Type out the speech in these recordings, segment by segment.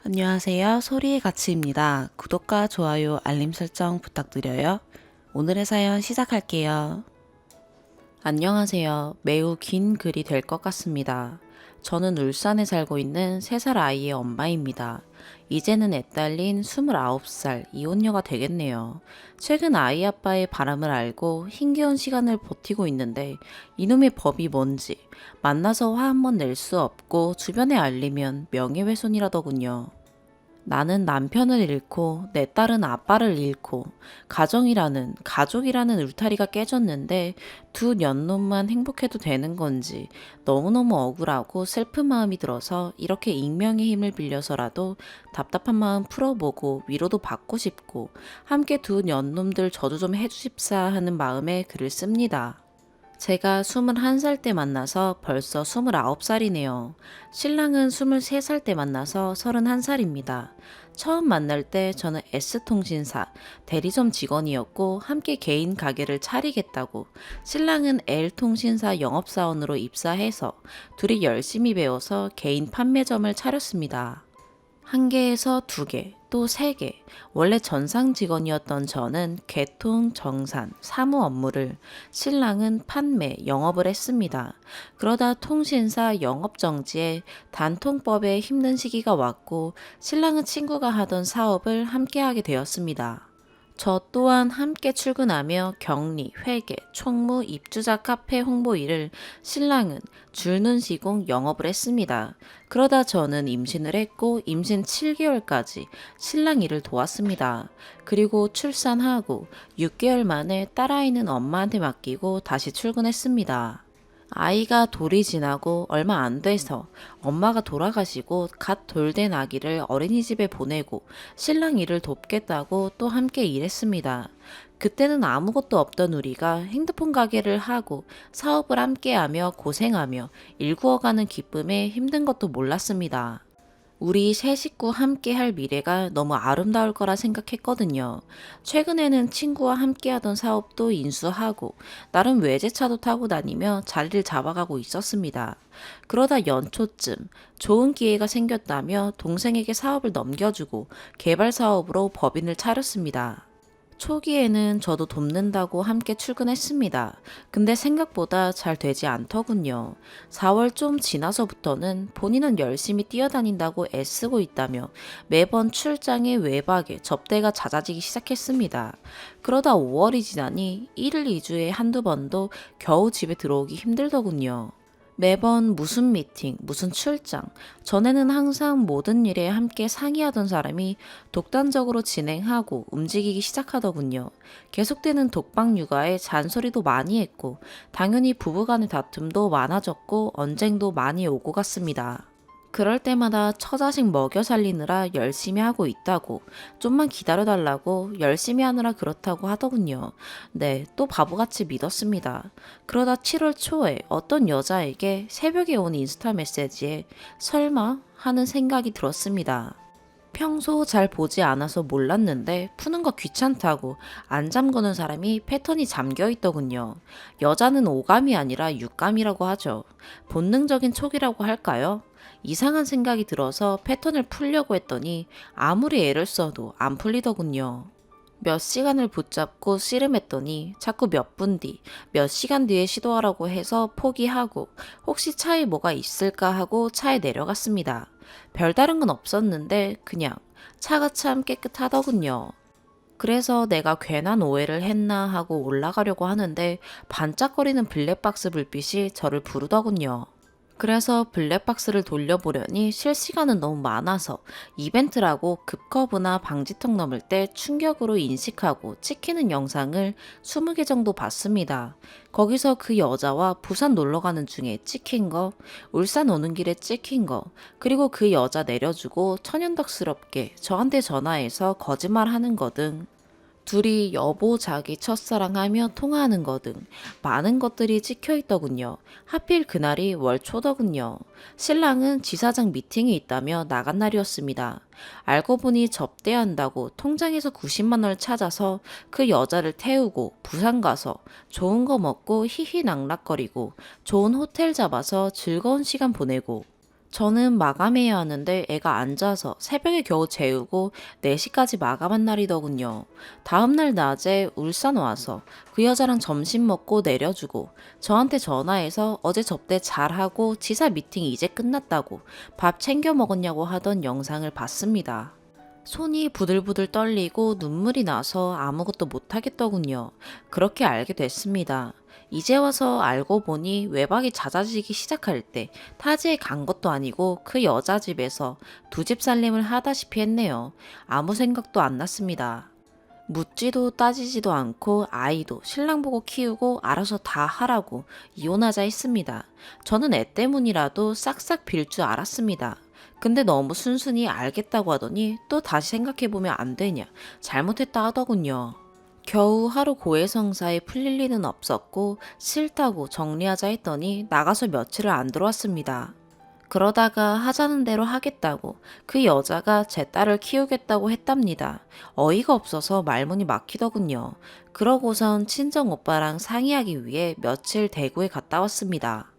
안녕하세요. 소리의 가치입니다. 구독과 좋아요, 알림 설정 부탁드려요. 오늘의 사연 시작할게요. 안녕하세요. 매우 긴 글이 될 것 같습니다. 저는 울산에 살고 있는 3살 아이의 엄마입니다. 이제는 애 딸린 29살 이혼녀가 되겠네요. 최근 아이 아빠의 바람을 알고 힘겨운 시간을 버티고 있는데 이놈의 법이 뭔지 만나서 화 한 번 낼 수 없고 주변에 알리면 명예훼손이라더군요. 나는 남편을 잃고 내 딸은 아빠를 잃고 가족이라는 울타리가 깨졌는데 두 년놈만 행복해도 되는 건지 너무너무 억울하고 슬픈 마음이 들어서 이렇게 익명의 힘을 빌려서라도 답답한 마음 풀어보고 위로도 받고 싶고 함께 두 년놈들 저주 좀 해주십사 하는 마음에 글을 씁니다. 제가 21살 때 만나서 벌써 29살이네요. 신랑은 23살 때 만나서 31살입니다. 처음 만날 때 저는 S통신사 대리점 직원이었고 함께 개인 가게를 차리겠다고 신랑은 L통신사 영업사원으로 입사해서 둘이 열심히 배워서 개인 판매점을 차렸습니다. 1개에서 2개, 또 3개. 원래 전상 직원이었던 저는 개통, 정산, 사무 업무를, 신랑은 판매, 영업을 했습니다. 그러다 통신사 영업정지에 단통법에 힘든 시기가 왔고, 신랑은 친구가 하던 사업을 함께 하게 되었습니다. 저 또한 함께 출근하며 격리, 회계, 총무, 입주자 카페 홍보 일을 신랑은 줄눈 시공 영업을 했습니다. 그러다 저는 임신을 했고 임신 7개월까지 신랑 일을 도왔습니다. 그리고 출산하고 6개월 만에 딸아이는 엄마한테 맡기고 다시 출근했습니다. 아이가 돌이 지나고 얼마 안 돼서 엄마가 돌아가시고 갓 돌된 아기를 어린이집에 보내고 신랑 일을 돕겠다고 또 함께 일했습니다. 그때는 아무것도 없던 우리가 핸드폰 가게를 하고 사업을 함께하며 고생하며 일구어가는 기쁨에 힘든 것도 몰랐습니다. 우리 세 식구 함께 할 미래가 너무 아름다울 거라 생각했거든요. 최근에는 친구와 함께 하던 사업도 인수하고 나름 외제차도 타고 다니며 자리를 잡아가고 있었습니다. 그러다 연초쯤 좋은 기회가 생겼다며 동생에게 사업을 넘겨주고 개발 사업으로 법인을 차렸습니다. 초기에는 저도 돕는다고 함께 출근했습니다. 근데 생각보다 잘 되지 않더군요. 4월 좀 지나서부터는 본인은 열심히 뛰어다닌다고 애쓰고 있다며 매번 출장에 외박에 접대가 잦아지기 시작했습니다. 그러다 5월이 지나니 1일 2주에 한두 번도 겨우 집에 들어오기 힘들더군요. 매번 무슨 미팅, 무슨 출장, 전에는 항상 모든 일에 함께 상의하던 사람이 독단적으로 진행하고 움직이기 시작하더군요. 계속되는 독박 육아에 잔소리도 많이 했고, 당연히 부부간의 다툼도 많아졌고, 언쟁도 많이 오고 갔습니다. 그럴 때마다 처자식 먹여 살리느라 열심히 하고 있다고, 좀만 기다려달라고 열심히 하느라 그렇다고 하더군요. 네, 또 바보같이 믿었습니다. 그러다 7월 초에 어떤 여자에게 새벽에 온 인스타 메시지에 설마 하는 생각이 들었습니다. 평소 잘 보지 않아서 몰랐는데 푸는 거 귀찮다고 안 잠그는 사람이 패턴이 잠겨 있더군요. 여자는 오감이 아니라 육감이라고 하죠. 본능적인 촉이라고 할까요? 이상한 생각이 들어서 패턴을 풀려고 했더니 아무리 애를 써도 안 풀리더군요. 몇 시간을 붙잡고 씨름했더니 자꾸 몇 분 뒤, 몇 시간 뒤에 시도하라고 해서 포기하고 혹시 차에 뭐가 있을까 하고 차에 내려갔습니다. 별다른 건 없었는데 그냥 차가 참 깨끗하더군요. 그래서 내가 괜한 오해를 했나 하고 올라가려고 하는데 반짝거리는 블랙박스 불빛이 저를 부르더군요. 그래서 블랙박스를 돌려보려니 실시간은 너무 많아서 이벤트라고 급커브나 방지턱 넘을 때 충격으로 인식하고 찍히는 영상을 20개 정도 봤습니다. 거기서 그 여자와 부산 놀러가는 중에 찍힌 거, 울산 오는 길에 찍힌 거, 그리고 그 여자 내려주고 천연덕스럽게 저한테 전화해서 거짓말하는 거 등 둘이 여보 자기 첫사랑하며 통화하는 거 등 많은 것들이 찍혀 있더군요. 하필 그날이 월초더군요. 신랑은 지사장 미팅이 있다며 나간 날이었습니다. 알고 보니 접대한다고 통장에서 90만 원을 찾아서 그 여자를 태우고 부산 가서 좋은 거 먹고 히히낙낙거리고 좋은 호텔 잡아서 즐거운 시간 보내고 저는 마감해야 하는데 애가 안 자서 새벽에 겨우 재우고 4시까지 마감한 날이더군요. 다음날 낮에 울산 와서 그 여자랑 점심 먹고 내려주고 저한테 전화해서 어제 접대 잘하고 지사 미팅 이제 끝났다고 밥 챙겨 먹었냐고 하던 영상을 봤습니다. 손이 부들부들 떨리고 눈물이 나서 아무것도 못하겠더군요. 그렇게 알게 됐습니다. 이제 와서 알고 보니 외박이 잦아지기 시작할 때 타지에 간 것도 아니고 그 여자 집에서 두 집 살림을 하다시피 했네요. 아무 생각도 안 났습니다. 묻지도 따지지도 않고 아이도 신랑 보고 키우고 알아서 다 하라고 이혼하자 했습니다. 저는 애 때문이라도 싹싹 빌 줄 알았습니다. 근데 너무 순순히 알겠다고 하더니 또 다시 생각해보면 안 되냐, 잘못했다 하더군요. 겨우 하루 고해성사에 풀릴 일은 없었고 싫다고 정리하자 했더니 나가서 며칠을 안 들어왔습니다. 그러다가 하자는 대로 하겠다고 그 여자가 제 딸을 키우겠다고 했답니다. 어이가 없어서 말문이 막히더군요. 그러고선 친정 오빠랑 상의하기 위해 며칠 대구에 갔다 왔습니다.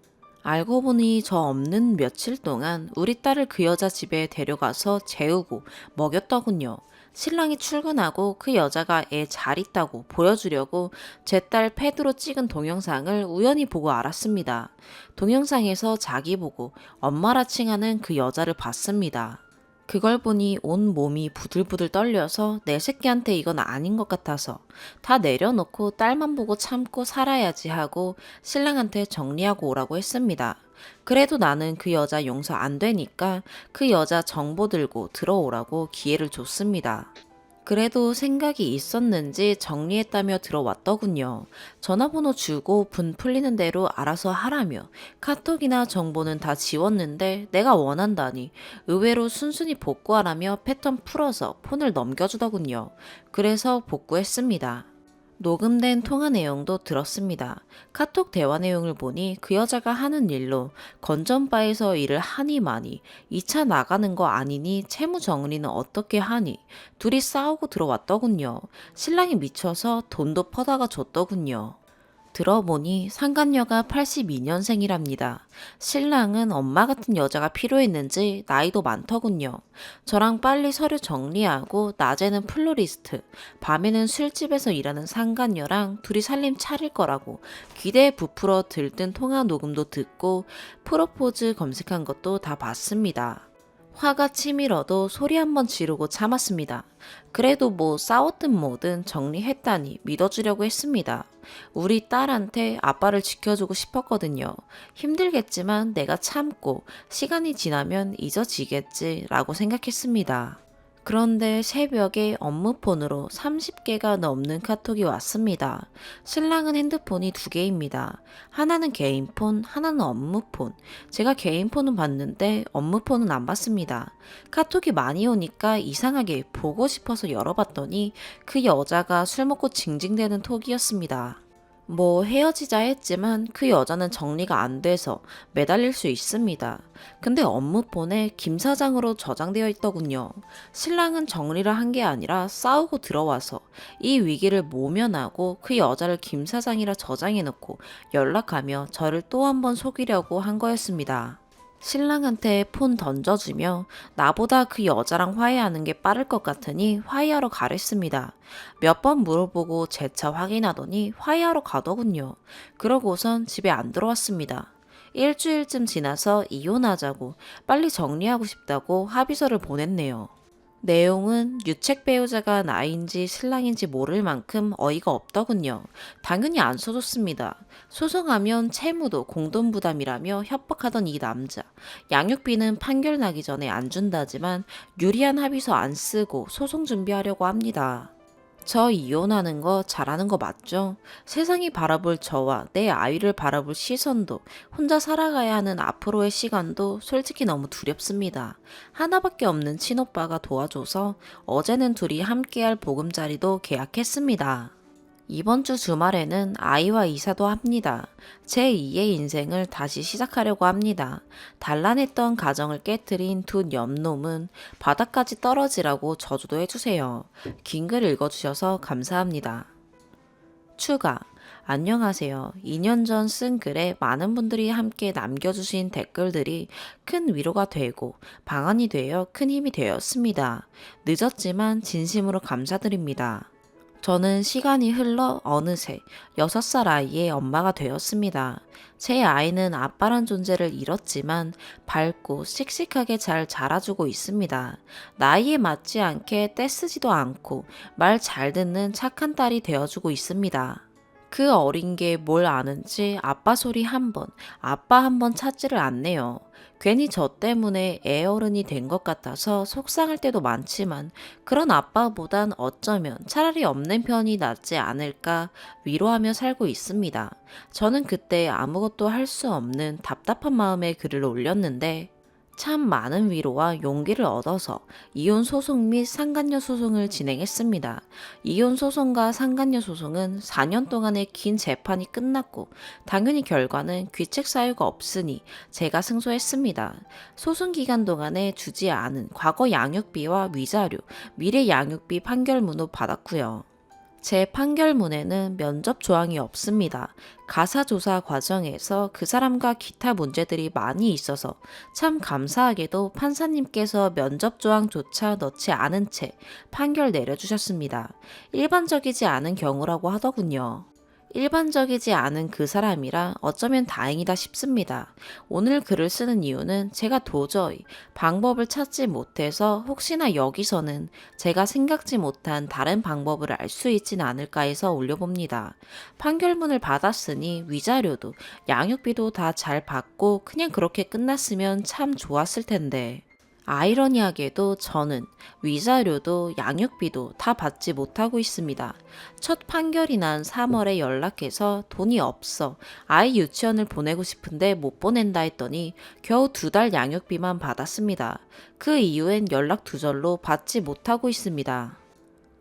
알고 보니 저 없는 며칠 동안 우리 딸을 그 여자 집에 데려가서 재우고 먹였더군요. 신랑이 출근하고 그 여자가 애 잘 있다고 보여주려고 제 딸 패드로 찍은 동영상을 우연히 보고 알았습니다. 동영상에서 자기 보고 엄마라 칭하는 그 여자를 봤습니다. 그걸 보니 온 몸이 부들부들 떨려서 내 새끼한테 이건 아닌 것 같아서 다 내려놓고 딸만 보고 참고 살아야지 하고 신랑한테 정리하고 오라고 했습니다. 그래도 나는 그 여자 용서 안 되니까 그 여자 정보 들고 들어오라고 기회를 줬습니다. 그래도 생각이 있었는지 정리했다며 들어왔더군요. 전화번호 주고 분 풀리는 대로 알아서 하라며 카톡이나 정보는 다 지웠는데 내가 원한다니 의외로 순순히 복구하라며 패턴 풀어서 폰을 넘겨주더군요. 그래서 복구했습니다. 녹음된 통화 내용도 들었습니다. 카톡 대화 내용을 보니 그 여자가 하는 일로 건전바에서 일을 하니 많이 2차 나가는 거 아니니 채무 정리는 어떻게 하니 둘이 싸우고 들어왔더군요. 신랑이 미쳐서 돈도 퍼다가 줬더군요. 들어보니 상간녀가 82년생이랍니다. 신랑은 엄마 같은 여자가 필요했는지 나이도 많더군요. 저랑 빨리 서류 정리하고 낮에는 플로리스트, 밤에는 술집에서 일하는 상간녀랑 둘이 살림 차릴 거라고 기대에 부풀어 들뜬 통화 녹음도 듣고 프로포즈 검색한 것도 다 봤습니다. 화가 치밀어도 소리 한번 지르고 참았습니다. 그래도 뭐 싸웠든 뭐든 정리했다니 믿어주려고 했습니다. 우리 딸한테 아빠를 지켜주고 싶었거든요. 힘들겠지만 내가 참고 시간이 지나면 잊어지겠지라고 생각했습니다. 그런데 새벽에 업무폰으로 30개가 넘는 카톡이 왔습니다. 신랑은 핸드폰이 2개입니다. 하나는 개인폰, 하나는 업무폰. 제가 개인폰은 봤는데 업무폰은 안 봤습니다. 카톡이 많이 오니까 이상하게 보고 싶어서 열어봤더니 그 여자가 술 먹고 징징대는 톡이었습니다. 뭐 헤어지자 했지만 그 여자는 정리가 안 돼서 매달릴 수 있습니다. 근데 업무폰에 김 사장으로 저장되어 있더군요. 신랑은 정리를 한 게 아니라 싸우고 들어와서 이 위기를 모면하고 그 여자를 김 사장이라 저장해놓고 연락하며 저를 또 한 번 속이려고 한 거였습니다. 신랑한테 폰 던져주며 나보다 그 여자랑 화해하는 게 빠를 것 같으니 화해하러 가랬습니다. 몇 번 물어보고 재차 확인하더니 화해하러 가더군요. 그러고선 집에 안 들어왔습니다. 일주일쯤 지나서 이혼하자고 빨리 정리하고 싶다고 합의서를 보냈네요. 내용은 유책 배우자가 나인지 신랑인지 모를 만큼 어이가 없더군요. 당연히 안 써줬습니다. 소송하면 채무도 공동부담이라며 협박하던 이 남자. 양육비는 판결 나기 전에 안 준다지만 유리한 합의서 안 쓰고 소송 준비하려고 합니다. 저 이혼하는 거 잘하는 거 맞죠? 세상이 바라볼 저와 내 아이를 바라볼 시선도 혼자 살아가야 하는 앞으로의 시간도 솔직히 너무 두렵습니다. 하나밖에 없는 친오빠가 도와줘서 어제는 둘이 함께할 보금자리도 계약했습니다. 이번 주 주말에는 아이와 이사도 합니다. 제2의 인생을 다시 시작하려고 합니다. 단란했던 가정을 깨트린 두 염놈은 바닥까지 떨어지라고 저주도 해주세요. 긴 글 읽어주셔서 감사합니다. 추가. 안녕하세요. 2년 전 쓴 글에 많은 분들이 함께 남겨주신 댓글들이 큰 위로가 되고 방안이 되어 큰 힘이 되었습니다. 늦었지만 진심으로 감사드립니다. 저는 시간이 흘러 어느새 6살 아이의 엄마가 되었습니다. 제 아이는 아빠란 존재를 잃었지만 밝고 씩씩하게 잘 자라주고 있습니다. 나이에 맞지 않게 떼쓰지도 않고 말 잘 듣는 착한 딸이 되어주고 있습니다. 그 어린 게 뭘 아는지 아빠 소리 한 번, 아빠 한 번 찾지를 않네요. 괜히 저 때문에 애어른이 된 것 같아서 속상할 때도 많지만 그런 아빠보단 어쩌면 차라리 없는 편이 낫지 않을까 위로하며 살고 있습니다. 저는 그때 아무것도 할 수 없는 답답한 마음에 글을 올렸는데 참 많은 위로와 용기를 얻어서 이혼 소송 및 상간녀 소송을 진행했습니다. 이혼 소송과 상간녀 소송은 4년 동안의 긴 재판이 끝났고 당연히 결과는 귀책 사유가 없으니 제가 승소했습니다. 소송 기간 동안에 주지 않은 과거 양육비와 위자료, 미래 양육비 판결문도 받았고요. 제 판결문에는 면접 조항이 없습니다. 가사조사 과정에서 그 사람과 기타 문제들이 많이 있어서 참 감사하게도 판사님께서 면접 조항조차 넣지 않은 채 판결 내려주셨습니다. 일반적이지 않은 경우라고 하더군요. 일반적이지 않은 그 사람이라 어쩌면 다행이다 싶습니다. 오늘 글을 쓰는 이유는 제가 도저히 방법을 찾지 못해서 혹시나 여기서는 제가 생각지 못한 다른 방법을 알 수 있진 않을까 해서 올려봅니다. 판결문을 받았으니 위자료도 양육비도 다 잘 받고 그냥 그렇게 끝났으면 참 좋았을 텐데. 아이러니하게도 저는 위자료도 양육비도 다 받지 못하고 있습니다. 첫 판결이 난 3월에 연락해서 돈이 없어 아이 유치원을 보내고 싶은데 못 보낸다 했더니 겨우 2달 양육비만 받았습니다. 그 이후엔 연락 두절로 받지 못하고 있습니다.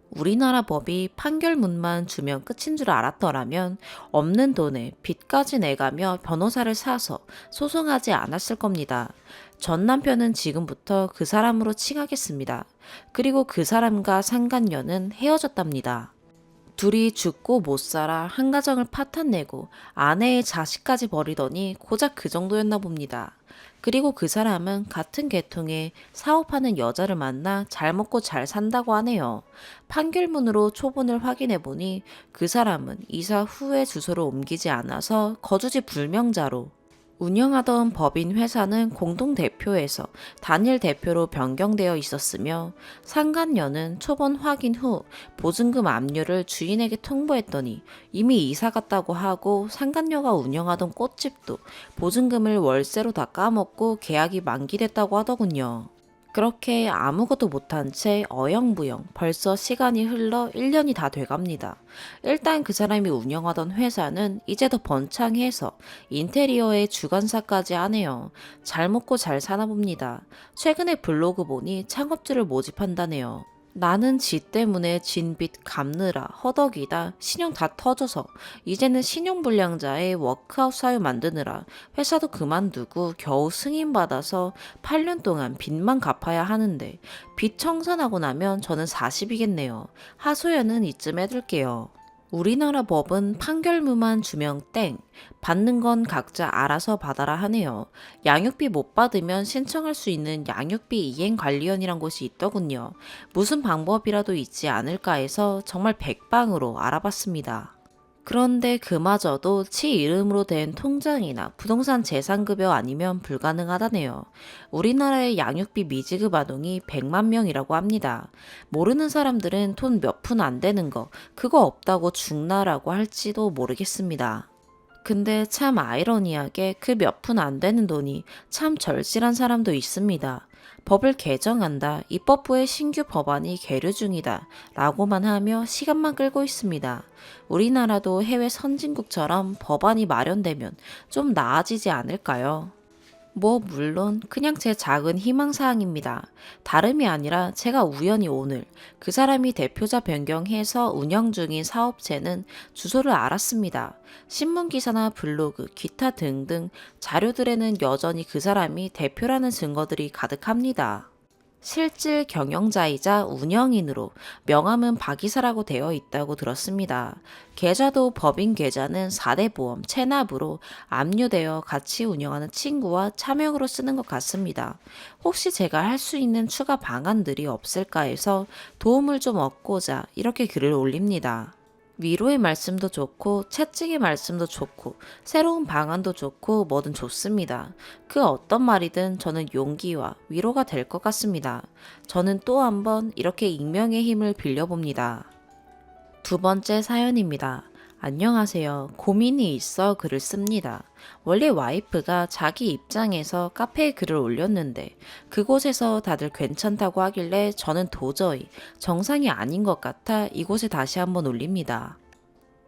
우리나라 법이 판결문만 주면 끝인 줄 알았더라면 없는 돈에 빚까지 내가며 변호사를 사서 소송하지 않았을 겁니다. 전 남편은 지금부터 그 사람으로 칭하겠습니다. 그리고 그 사람과 상간녀는 헤어졌답니다. 둘이 죽고 못 살아 한 가정을 파탄내고 아내의 자식까지 버리더니 고작 그 정도였나 봅니다. 그리고 그 사람은 같은 계통의 사업하는 여자를 만나 잘 먹고 잘 산다고 하네요. 판결문으로 초본을 확인해 보니 그 사람은 이사 후에 주소를 옮기지 않아서 거주지 불명자로 운영하던 법인 회사는 공동대표에서 단일 대표로 변경되어 있었으며 상간녀는 초본 확인 후 보증금 압류를 주인에게 통보했더니 이미 이사 갔다고 하고 상간녀가 운영하던 꽃집도 보증금을 월세로 다 까먹고 계약이 만기됐다고 하더군요. 그렇게 아무것도 못한 채 어영부영 벌써 시간이 흘러 1년이 다 돼갑니다. 일단 그 사람이 운영하던 회사는 이제 더 번창해서 인테리어의 주관사까지 하네요. 잘 먹고 잘 사나 봅니다. 최근에 블로그 보니 창업주를 모집한다네요. 나는 지 때문에 진 빚 갚느라 허덕이다 신용 다 터져서 이제는 신용불량자의 워크아웃 사유 만드느라 회사도 그만두고 겨우 승인받아서 8년 동안 빚만 갚아야 하는데 빚 청산하고 나면 저는 40이겠네요. 하소연은 이쯤 해둘게요. 우리나라 법은 판결문만 주면 땡, 받는 건 각자 알아서 받아라 하네요. 양육비 못 받으면 신청할 수 있는 양육비 이행관리원이란 곳이 있더군요. 무슨 방법이라도 있지 않을까 해서 정말 백방으로 알아봤습니다. 그런데 그마저도 치 이름으로 된 통장이나 부동산 재산급여 아니면 불가능하다네요. 우리나라의 양육비 미지급 아동이 100만 명이라고 합니다. 모르는 사람들은 돈 몇 푼 안 되는 거 그거 없다고 죽나라고 할지도 모르겠습니다. 근데 참 아이러니하게 그 몇 푼 안 되는 돈이 참 절실한 사람도 있습니다. 법을 개정한다, 입법부의 신규 법안이 계류 중이다 라고만 하며 시간만 끌고 있습니다. 우리나라도 해외 선진국처럼 법안이 마련되면 좀 나아지지 않을까요? 물론 그냥 제 작은 희망사항입니다. 다름이 아니라 제가 우연히 오늘 그 사람이 대표자 변경해서 운영 중인 사업체는 주소를 알았습니다. 신문기사나 블로그, 기타 등등 자료들에는 여전히 그 사람이 대표라는 증거들이 가득합니다. 실질 경영자이자 운영인으로 명함은 박이사라고 되어 있다고 들었습니다. 계좌도 법인 계좌는 4대 보험 체납으로 압류되어 같이 운영하는 친구와 차명으로 쓰는 것 같습니다. 혹시 제가 할 수 있는 추가 방안들이 없을까 해서 도움을 좀 얻고자 이렇게 글을 올립니다. 위로의 말씀도 좋고 채찍의 말씀도 좋고 새로운 방안도 좋고 뭐든 좋습니다. 그 어떤 말이든 저는 용기와 위로가 될 것 같습니다. 저는 또 한번 이렇게 익명의 힘을 빌려봅니다. 두 번째 사연입니다. 안녕하세요. 고민이 있어 글을 씁니다. 원래 와이프가 자기 입장에서 카페에 글을 올렸는데 그곳에서 다들 괜찮다고 하길래 저는 도저히 정상이 아닌 것 같아 이곳에 다시 한번 올립니다.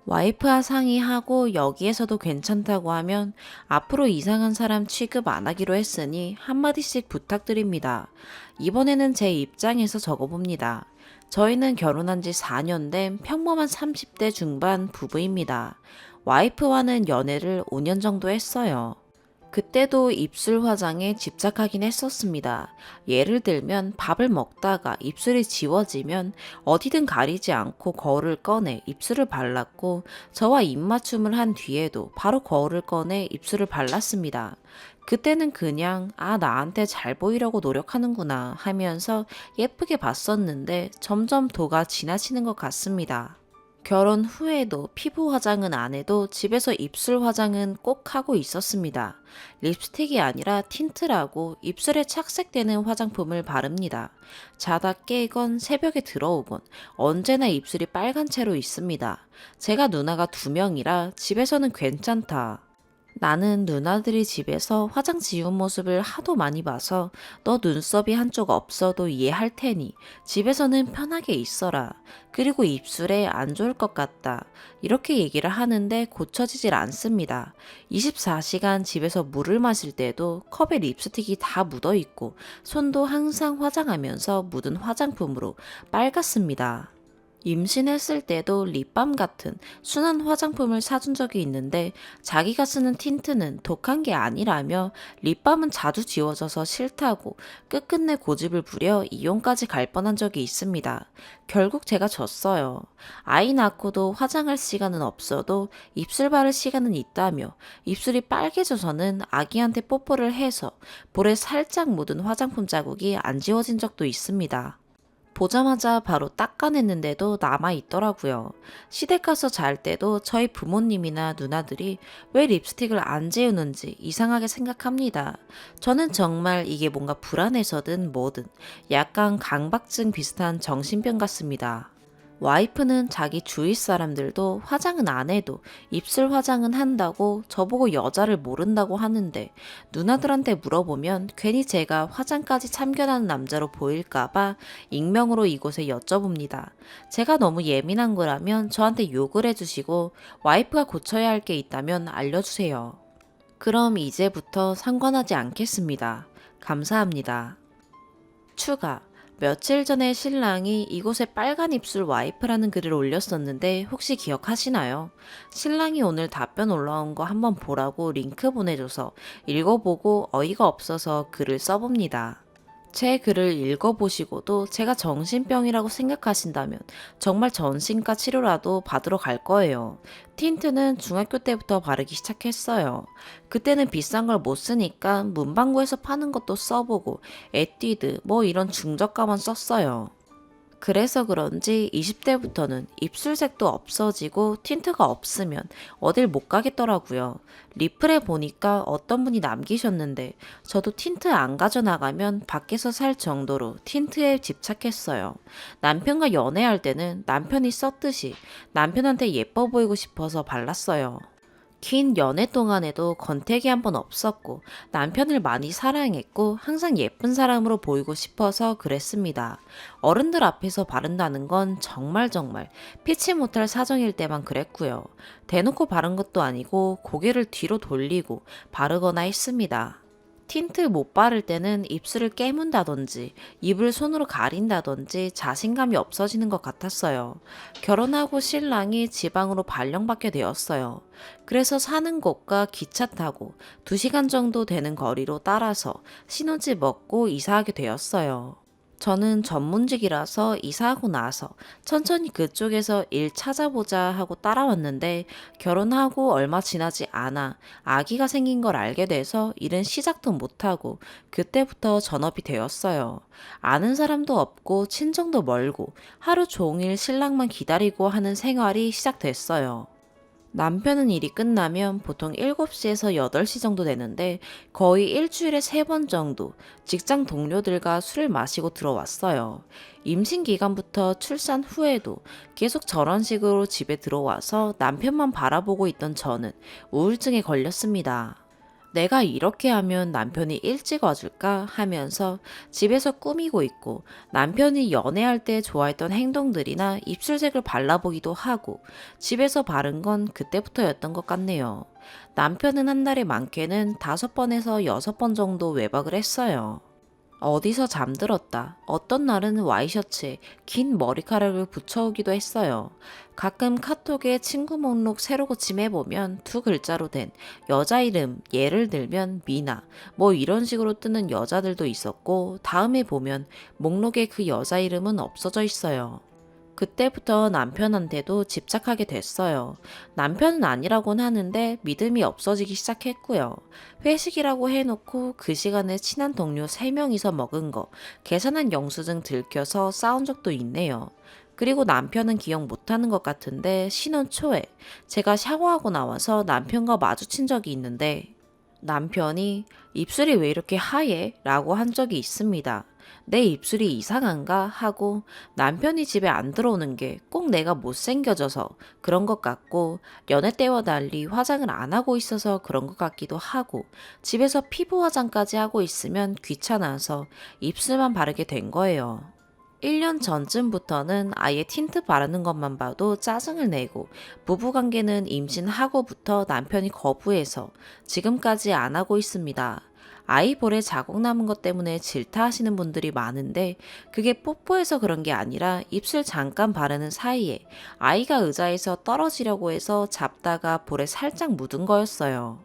와이프와 상의하고 여기에서도 괜찮다고 하면 앞으로 이상한 사람 취급 안 하기로 했으니 한마디씩 부탁드립니다. 이번에는 제 입장에서 적어봅니다. 저희는 결혼한 지 4년 된 평범한 30대 중반 부부입니다. 와이프와는 연애를 5년 정도 했어요. 그때도 입술 화장에 집착하긴 했었습니다. 예를 들면 밥을 먹다가 입술이 지워지면 어디든 가리지 않고 거울을 꺼내 입술을 발랐고 저와 입맞춤을 한 뒤에도 바로 거울을 꺼내 입술을 발랐습니다. 그때는 그냥 나한테 잘 보이려고 노력하는구나 하면서 예쁘게 봤었는데 점점 도가 지나치는 것 같습니다. 결혼 후에도 피부 화장은 안 해도 집에서 입술 화장은 꼭 하고 있었습니다. 립스틱이 아니라 틴트라고 입술에 착색되는 화장품을 바릅니다. 자다 깨건 새벽에 들어오건 언제나 입술이 빨간 채로 있습니다. 제가 누나가 2명이라 집에서는 괜찮다. 나는 누나들이 집에서 화장 지운 모습을 하도 많이 봐서 너 눈썹이 한쪽 없어도 이해할 테니 집에서는 편하게 있어라. 그리고 입술에 안 좋을 것 같다. 이렇게 얘기를 하는데 고쳐지질 않습니다. 24시간 집에서 물을 마실 때도 컵에 립스틱이 다 묻어 있고 손도 항상 화장하면서 묻은 화장품으로 빨갛습니다. 임신했을 때도 립밤 같은 순한 화장품을 사준 적이 있는데 자기가 쓰는 틴트는 독한 게 아니라며 립밤은 자주 지워져서 싫다고 끝끝내 고집을 부려 이용까지 갈 뻔한 적이 있습니다. 결국 제가 졌어요. 아이 낳고도 화장할 시간은 없어도 입술 바를 시간은 있다며 입술이 빨개져서는 아기한테 뽀뽀를 해서 볼에 살짝 묻은 화장품 자국이 안 지워진 적도 있습니다. 보자마자 바로 닦아냈는데도 남아있더라고요. 시댁 가서 잘 때도 저희 부모님이나 누나들이 왜 립스틱을 안 지우는지 이상하게 생각합니다. 저는 정말 이게 뭔가 불안해서든 뭐든 약간 강박증 비슷한 정신병 같습니다. 와이프는 자기 주위 사람들도 화장은 안 해도 입술 화장은 한다고 저보고 여자를 모른다고 하는데 누나들한테 물어보면 괜히 제가 화장까지 참견하는 남자로 보일까봐 익명으로 이곳에 여쭤봅니다. 제가 너무 예민한 거라면 저한테 욕을 해주시고 와이프가 고쳐야 할 게 있다면 알려주세요. 그럼 이제부터 상관하지 않겠습니다. 감사합니다. 추가. 며칠 전에 신랑이 이곳에 빨간 입술 와이프라는 글을 올렸었는데 혹시 기억하시나요? 신랑이 오늘 답변 올라온 거 한번 보라고 링크 보내줘서 읽어보고 어이가 없어서 글을 써봅니다. 제 글을 읽어보시고도 제가 정신병이라고 생각하신다면 정말 전신과 치료라도 받으러 갈 거예요. 틴트는 중학교 때부터 바르기 시작했어요. 그때는 비싼 걸 못 쓰니까 문방구에서 파는 것도 써보고 에뛰드 뭐 이런 중저가만 썼어요. 그래서 그런지 20대부터는 입술색도 없어지고 틴트가 없으면 어딜 못 가겠더라고요. 리플에 보니까 어떤 분이 남기셨는데 저도 틴트 안 가져나가면 밖에서 살 정도로 틴트에 집착했어요. 남편과 연애할 때는 남편이 썼듯이 남편한테 예뻐 보이고 싶어서 발랐어요. 긴 연애 동안에도 권태기 한 번 없었고 남편을 많이 사랑했고 항상 예쁜 사람으로 보이고 싶어서 그랬습니다. 어른들 앞에서 바른다는 건 정말 피치 못할 사정일 때만 그랬고요. 대놓고 바른 것도 아니고 고개를 뒤로 돌리고 바르거나 했습니다. 틴트 못 바를 때는 입술을 깨문다든지 입을 손으로 가린다든지 자신감이 없어지는 것 같았어요. 결혼하고 신랑이 지방으로 발령받게 되었어요. 그래서 사는 곳과 기차 타고 2시간 정도 되는 거리로 따라서 신혼집 먹고 이사하게 되었어요. 저는 전문직이라서 이사하고 나서 천천히 그쪽에서 일 찾아보자 하고 따라왔는데 결혼하고 얼마 지나지 않아 아기가 생긴 걸 알게 돼서 일은 시작도 못하고 그때부터 전업이 되었어요. 아는 사람도 없고 친정도 멀고 하루 종일 신랑만 기다리고 하는 생활이 시작됐어요. 남편은 일이 끝나면 보통 7시에서 8시 정도 되는데 거의 일주일에 3번 정도 직장 동료들과 술을 마시고 들어왔어요. 임신 기간부터 출산 후에도 계속 저런 식으로 집에 들어와서 남편만 바라보고 있던 저는 우울증에 걸렸습니다. 내가 이렇게 하면 남편이 일찍 와줄까 하면서 집에서 꾸미고 있고 남편이 연애할 때 좋아했던 행동들이나 입술색을 발라보기도 하고 집에서 바른 건 그때부터였던 것 같네요. 남편은 한 달에 많게는 5번에서 6번 정도 외박을 했어요. 어디서 잠들었다. 어떤 날은 와이셔츠에 긴 머리카락을 붙여오기도 했어요. 가끔 카톡에 친구 목록 새로 고침해보면 두 글자로 된 여자 이름, 예를 들면 미나, 뭐 이런 식으로 뜨는 여자들도 있었고, 다음에 보면 목록에 그 여자 이름은 없어져 있어요. 그때부터 남편한테도 집착하게 됐어요. 남편은 아니라고는 하는데 믿음이 없어지기 시작했고요. 회식이라고 해놓고 그 시간에 친한 동료 3명이서 먹은 거 계산한 영수증 들켜서 싸운 적도 있네요. 그리고 남편은 기억 못하는 것 같은데 신혼 초에 제가 샤워하고 나와서 남편과 마주친 적이 있는데 남편이 입술이 왜 이렇게 하얘? 라고 한 적이 있습니다. 내 입술이 이상한가? 하고 남편이 집에 안 들어오는 게 꼭 내가 못생겨져서 그런 것 같고 연애 때와 달리 화장을 안 하고 있어서 그런 것 같기도 하고 집에서 피부 화장까지 하고 있으면 귀찮아서 입술만 바르게 된 거예요. 1년 전쯤부터는 아예 틴트 바르는 것만 봐도 짜증을 내고 부부관계는 임신하고부터 남편이 거부해서 지금까지 안 하고 있습니다. 아이 볼에 자국 남은 것 때문에 질타하시는 분들이 많은데 그게 뽀뽀해서 그런 게 아니라 입술 잠깐 바르는 사이에 아이가 의자에서 떨어지려고 해서 잡다가 볼에 살짝 묻은 거였어요.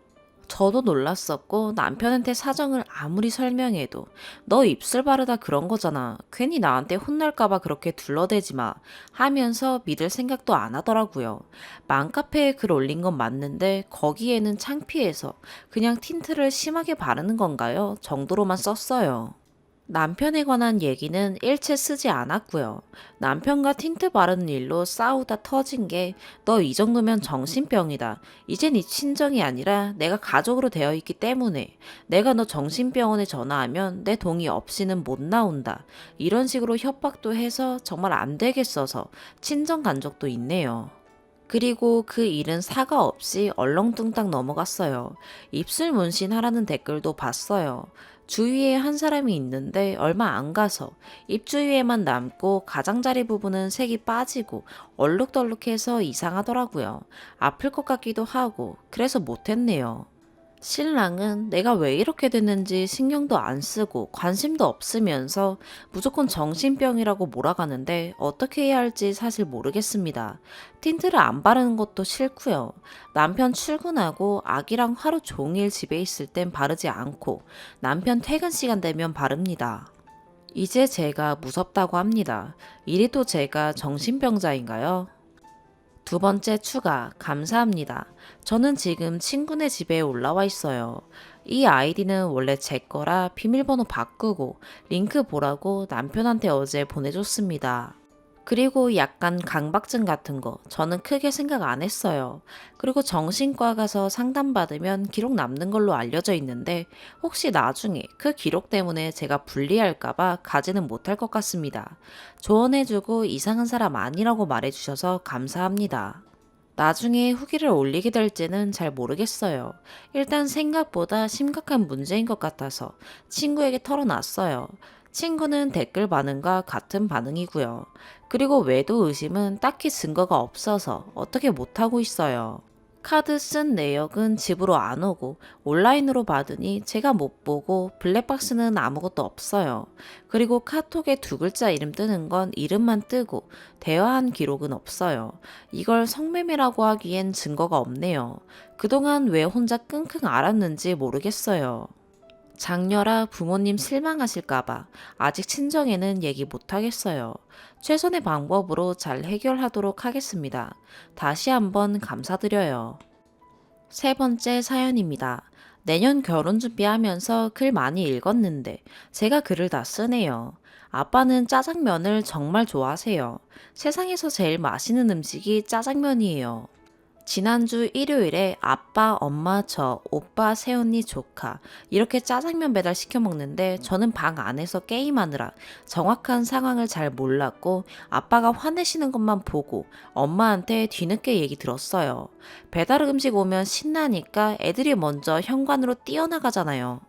저도 놀랐었고 남편한테 사정을 아무리 설명해도 너 입술 바르다 그런 거잖아. 괜히 나한테 혼날까봐 그렇게 둘러대지 마 하면서 믿을 생각도 안 하더라고요. 맘카페에 글 올린 건 맞는데 거기에는 창피해서 그냥 틴트를 심하게 바르는 건가요? 정도로만 썼어요. 남편에 관한 얘기는 일체 쓰지 않았고요. 남편과 틴트 바르는 일로 싸우다 터진 게 너 이 정도면 정신병이다. 이제 네 친정이 아니라 내가 가족으로 되어 있기 때문에 내가 너 정신병원에 전화하면 내 동의 없이는 못 나온다. 이런 식으로 협박도 해서 정말 안 되겠어서 친정 간 적도 있네요. 그리고 그 일은 사과 없이 얼렁뚱땅 넘어갔어요. 입술 문신하라는 댓글도 봤어요. 주위에 한 사람이 있는데 얼마 안 가서 입 주위에만 남고 가장자리 부분은 색이 빠지고 얼룩덜룩해서 이상하더라고요. 아플 것 같기도 하고 그래서 못했네요. 신랑은 내가 왜 이렇게 됐는지 신경도 안 쓰고 관심도 없으면서 무조건 정신병이라고 몰아가는데 어떻게 해야 할지 사실 모르겠습니다. 틴트를 안 바르는 것도 싫고요. 남편 출근하고 아기랑 하루 종일 집에 있을 땐 바르지 않고 남편 퇴근 시간 되면 바릅니다. 이제 제가 무섭다고 합니다. 이래도 제가 정신병자인가요? 두 번째 추가, 감사합니다. 저는 지금 친구네 집에 올라와 있어요. 이 아이디는 원래 제 거라 비밀번호 바꾸고 링크 보라고 남편한테 어제 보내줬습니다. 그리고 약간 강박증 같은 거 저는 크게 생각 안 했어요. 그리고 정신과 가서 상담받으면 기록 남는 걸로 알려져 있는데 혹시 나중에 그 기록 때문에 제가 불리할까봐 가지는 못할 것 같습니다. 조언해주고 이상한 사람 아니라고 말해주셔서 감사합니다. 나중에 후기를 올리게 될지는 잘 모르겠어요. 일단 생각보다 심각한 문제인 것 같아서 친구에게 털어놨어요. 친구는 댓글 반응과 같은 반응이고요. 그리고 외도 의심은 딱히 증거가 없어서 어떻게 못하고 있어요. 카드 쓴 내역은 집으로 안 오고 온라인으로 받으니 제가 못 보고 블랙박스는 아무것도 없어요. 그리고 카톡에 두 글자 이름 뜨는 건 이름만 뜨고 대화한 기록은 없어요. 이걸 성매매라고 하기엔 증거가 없네요. 그동안 왜 혼자 끙끙 앓았는지 모르겠어요. 장녀라 부모님 실망하실까봐 아직 친정에는 얘기 못하겠어요. 최선의 방법으로 잘 해결하도록 하겠습니다. 다시 한번 감사드려요. 세 번째 사연입니다. 내년 결혼 준비하면서 글 많이 읽었는데 제가 글을 다 쓰네요. 아빠는 짜장면을 정말 좋아하세요. 세상에서 제일 맛있는 음식이 짜장면이에요. 지난주 일요일에 아빠, 엄마, 저, 오빠, 새언니, 조카 이렇게 짜장면 배달 시켜 먹는데 저는 방 안에서 게임하느라 정확한 상황을 잘 몰랐고 아빠가 화내시는 것만 보고 엄마한테 뒤늦게 얘기 들었어요. 배달 음식 오면 신나니까 애들이 먼저 현관으로 뛰어나가잖아요.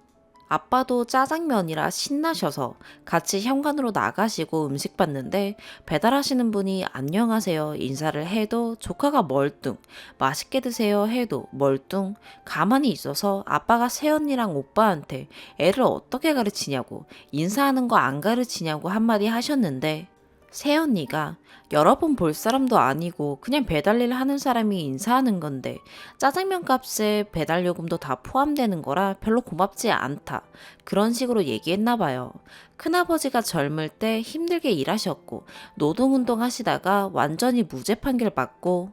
아빠도 짜장면이라 신나셔서 같이 현관으로 나가시고 음식 받는데 배달하시는 분이 안녕하세요 인사를 해도 조카가 멀뚱, 맛있게 드세요 해도 멀뚱, 가만히 있어서 아빠가 새언니랑 오빠한테 애를 어떻게 가르치냐고 인사하는 거 안 가르치냐고 한마디 하셨는데 새언니가 여러 번 볼 사람도 아니고 그냥 배달일 하는 사람이 인사하는 건데 짜장면 값에 배달 요금도 다 포함되는 거라 별로 고맙지 않다. 그런 식으로 얘기했나 봐요. 큰아버지가 젊을 때 힘들게 일하셨고 노동운동 하시다가 완전히 무죄 판결 받고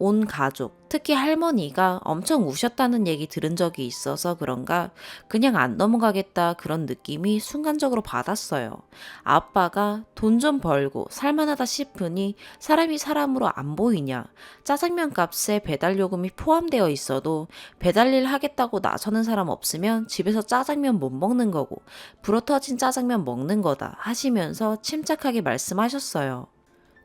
온 가족, 특히 할머니가 엄청 우셨다는 얘기 들은 적이 있어서 그런가 그냥 안 넘어가겠다 그런 느낌이 순간적으로 받았어요. 아빠가 돈 좀 벌고 살만하다 싶으니 사람이 사람으로 안 보이냐. 짜장면 값에 배달 요금이 포함되어 있어도 배달일 하겠다고 나서는 사람 없으면 집에서 짜장면 못 먹는 거고 불어터진 짜장면 먹는 거다 하시면서 침착하게 말씀하셨어요.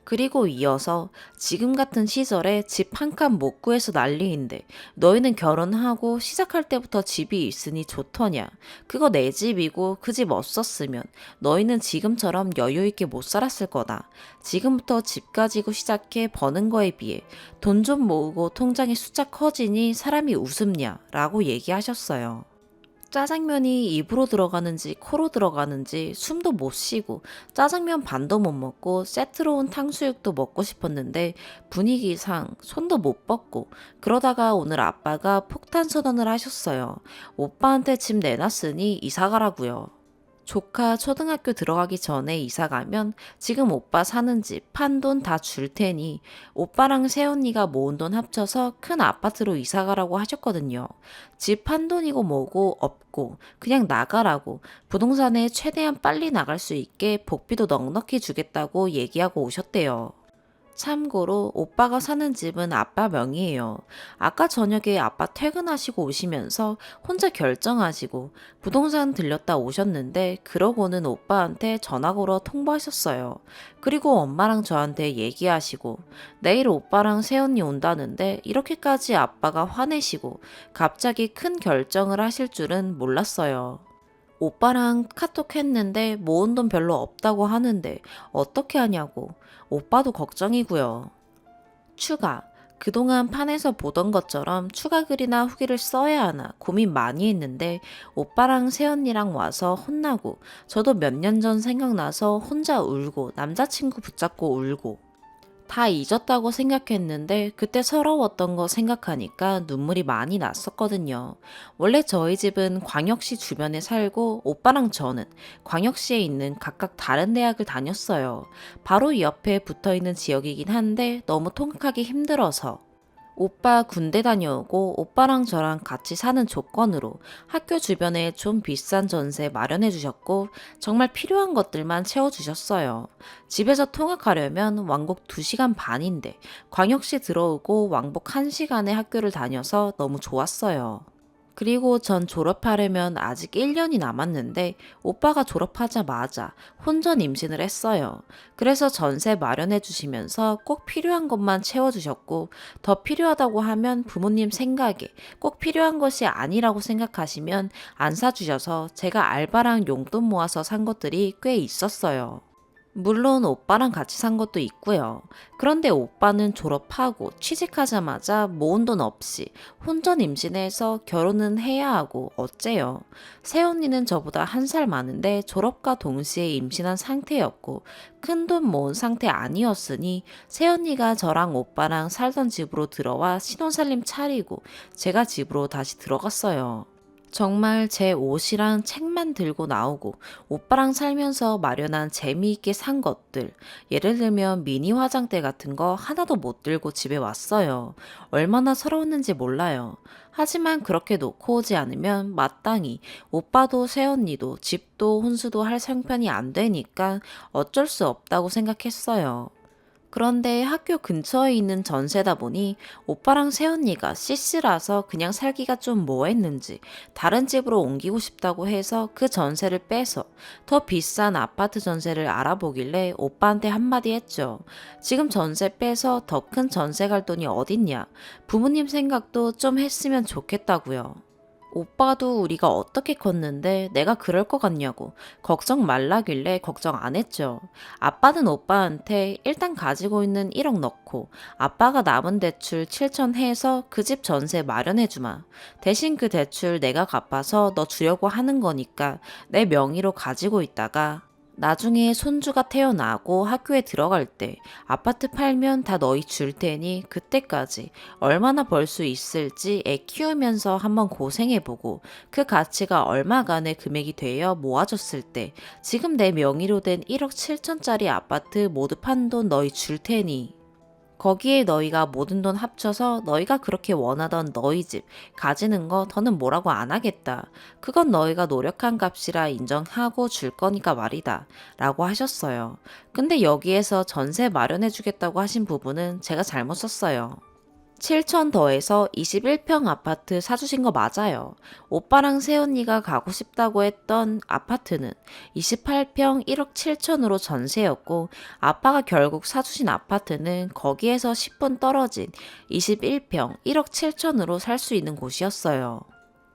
그리고 이어서 지금 같은 시절에 집 한 칸 못 구해서 난리인데 너희는 결혼하고 시작할 때부터 집이 있으니 좋더냐. 그거 내 집이고 그 집 없었으면 너희는 지금처럼 여유 있게 못 살았을 거다. 지금부터 집 가지고 시작해 버는 거에 비해 돈 좀 모으고 통장의 숫자 커지니 사람이 웃음냐 라고 얘기하셨어요. 짜장면이 입으로 들어가는지 코로 들어가는지 숨도 못 쉬고 짜장면 반도 못 먹고 세트로 온 탕수육도 먹고 싶었는데 분위기상 손도 못 뻗고 그러다가 오늘 아빠가 폭탄 선언을 하셨어요. 오빠한테 집 내놨으니 이사 가라고요. 조카 초등학교 들어가기 전에 이사 가면 지금 오빠 사는 집, 판 돈 다 줄 테니 오빠랑 새언니가 모은 돈 합쳐서 큰 아파트로 이사 가라고 하셨거든요. 집 판 돈이고 뭐고 없고 그냥 나가라고 부동산에 최대한 빨리 나갈 수 있게 복비도 넉넉히 주겠다고 얘기하고 오셨대요. 참고로 오빠가 사는 집은 아빠 명의예요. 아까 저녁에 아빠 퇴근하시고 오시면서 혼자 결정하시고 부동산 들렸다 오셨는데 그러고는 오빠한테 전화 걸어 통보하셨어요. 그리고 엄마랑 저한테 얘기하시고 내일 오빠랑 새언니 온다는데 이렇게까지 아빠가 화내시고 갑자기 큰 결정을 하실 줄은 몰랐어요. 오빠랑 카톡 했는데 모은 돈 별로 없다고 하는데 어떻게 하냐고. 오빠도 걱정이고요. 추가. 그동안 판에서 보던 것처럼 추가 글이나 후기를 써야 하나 고민 많이 했는데 오빠랑 새언니랑 와서 혼나고 저도 몇 년 전 생각나서 혼자 울고 남자친구 붙잡고 울고 다 잊었다고 생각했는데 그때 서러웠던 거 생각하니까 눈물이 많이 났었거든요. 원래 저희 집은 광역시 주변에 살고 오빠랑 저는 광역시에 있는 각각 다른 대학을 다녔어요. 바로 옆에 붙어 있는 지역이긴 한데 너무 통학하기 힘들어서 오빠 군대 다녀오고 오빠랑 저랑 같이 사는 조건으로 학교 주변에 좀 비싼 전세 마련해 주셨고 정말 필요한 것들만 채워주셨어요. 집에서 통학하려면 왕복 2시간 반인데 광역시 들어오고 왕복 1시간에 학교를 다녀서 너무 좋았어요. 그리고 전 졸업하려면 아직 1년이 남았는데 오빠가 졸업하자마자 혼전 임신을 했어요. 그래서 전세 마련해 주시면서 꼭 필요한 것만 채워주셨고 더 필요하다고 하면 부모님 생각에 꼭 필요한 것이 아니라고 생각하시면 안 사주셔서 제가 알바랑 용돈 모아서 산 것들이 꽤 있었어요. 물론 오빠랑 같이 산 것도 있고요. 그런데 오빠는 졸업하고 취직하자마자 모은 돈 없이 혼전 임신해서 결혼은 해야 하고 어째요. 새언니는 저보다 1살 많은데 졸업과 동시에 임신한 상태였고 큰돈 모은 상태 아니었으니 새언니가 저랑 오빠랑 살던 집으로 들어와 신혼살림 차리고 제가 집으로 다시 들어갔어요. 정말 제 옷이랑 책만 들고 나오고 오빠랑 살면서 마련한 재미있게 산 것들, 예를 들면 미니 화장대 같은 거 하나도 못 들고 집에 왔어요. 얼마나 서러웠는지 몰라요. 하지만 그렇게 놓고 오지 않으면 마땅히 오빠도 새언니도 집도 혼수도 할 형편이 안 되니까 어쩔 수 없다고 생각했어요. 그런데 학교 근처에 있는 전세다 보니 오빠랑 새언니가 CC라서 그냥 살기가 좀 뭐했는지 다른 집으로 옮기고 싶다고 해서 그 전세를 빼서 더 비싼 아파트 전세를 알아보길래 오빠한테 한마디 했죠. 지금 전세 빼서 더 큰 전세 갈 돈이 어딨냐. 부모님 생각도 좀 했으면 좋겠다고요. 오빠도 우리가 어떻게 컸는데 내가 그럴 것 같냐고 걱정 말라길래 걱정 안 했죠. 아빠는 오빠한테 일단 가지고 있는 1억 넣고 아빠가 남은 대출 7천 해서 그 집 전세 마련해 주마. 대신 그 대출 내가 갚아서 너 주려고 하는 거니까 내 명의로 가지고 있다가 나중에 손주가 태어나고 학교에 들어갈 때 아파트 팔면 다 너희 줄 테니 그때까지 얼마나 벌 수 있을지 애 키우면서 한번 고생해보고 그 가치가 얼마간의 금액이 되어 모아졌을 때 지금 내 명의로 된 1억 7천짜리 아파트 모두 판 돈 너희 줄 테니 거기에 너희가 모든 돈 합쳐서 너희가 그렇게 원하던 너희 집 가지는 거 더는 뭐라고 안 하겠다. 그건 너희가 노력한 값이라 인정하고 줄 거니까 말이다. 라고 하셨어요. 근데 여기에서 전세 마련해 주겠다고 하신 부분은 제가 잘못 썼어요. 7천 더해서 21평 아파트 사주신 거 맞아요. 오빠랑 새언니가 가고 싶다고 했던 아파트는 28평 1억 7천으로 전세였고 아빠가 결국 사주신 아파트는 거기에서 10분 떨어진 21평 1억 7천으로 살 수 있는 곳이었어요.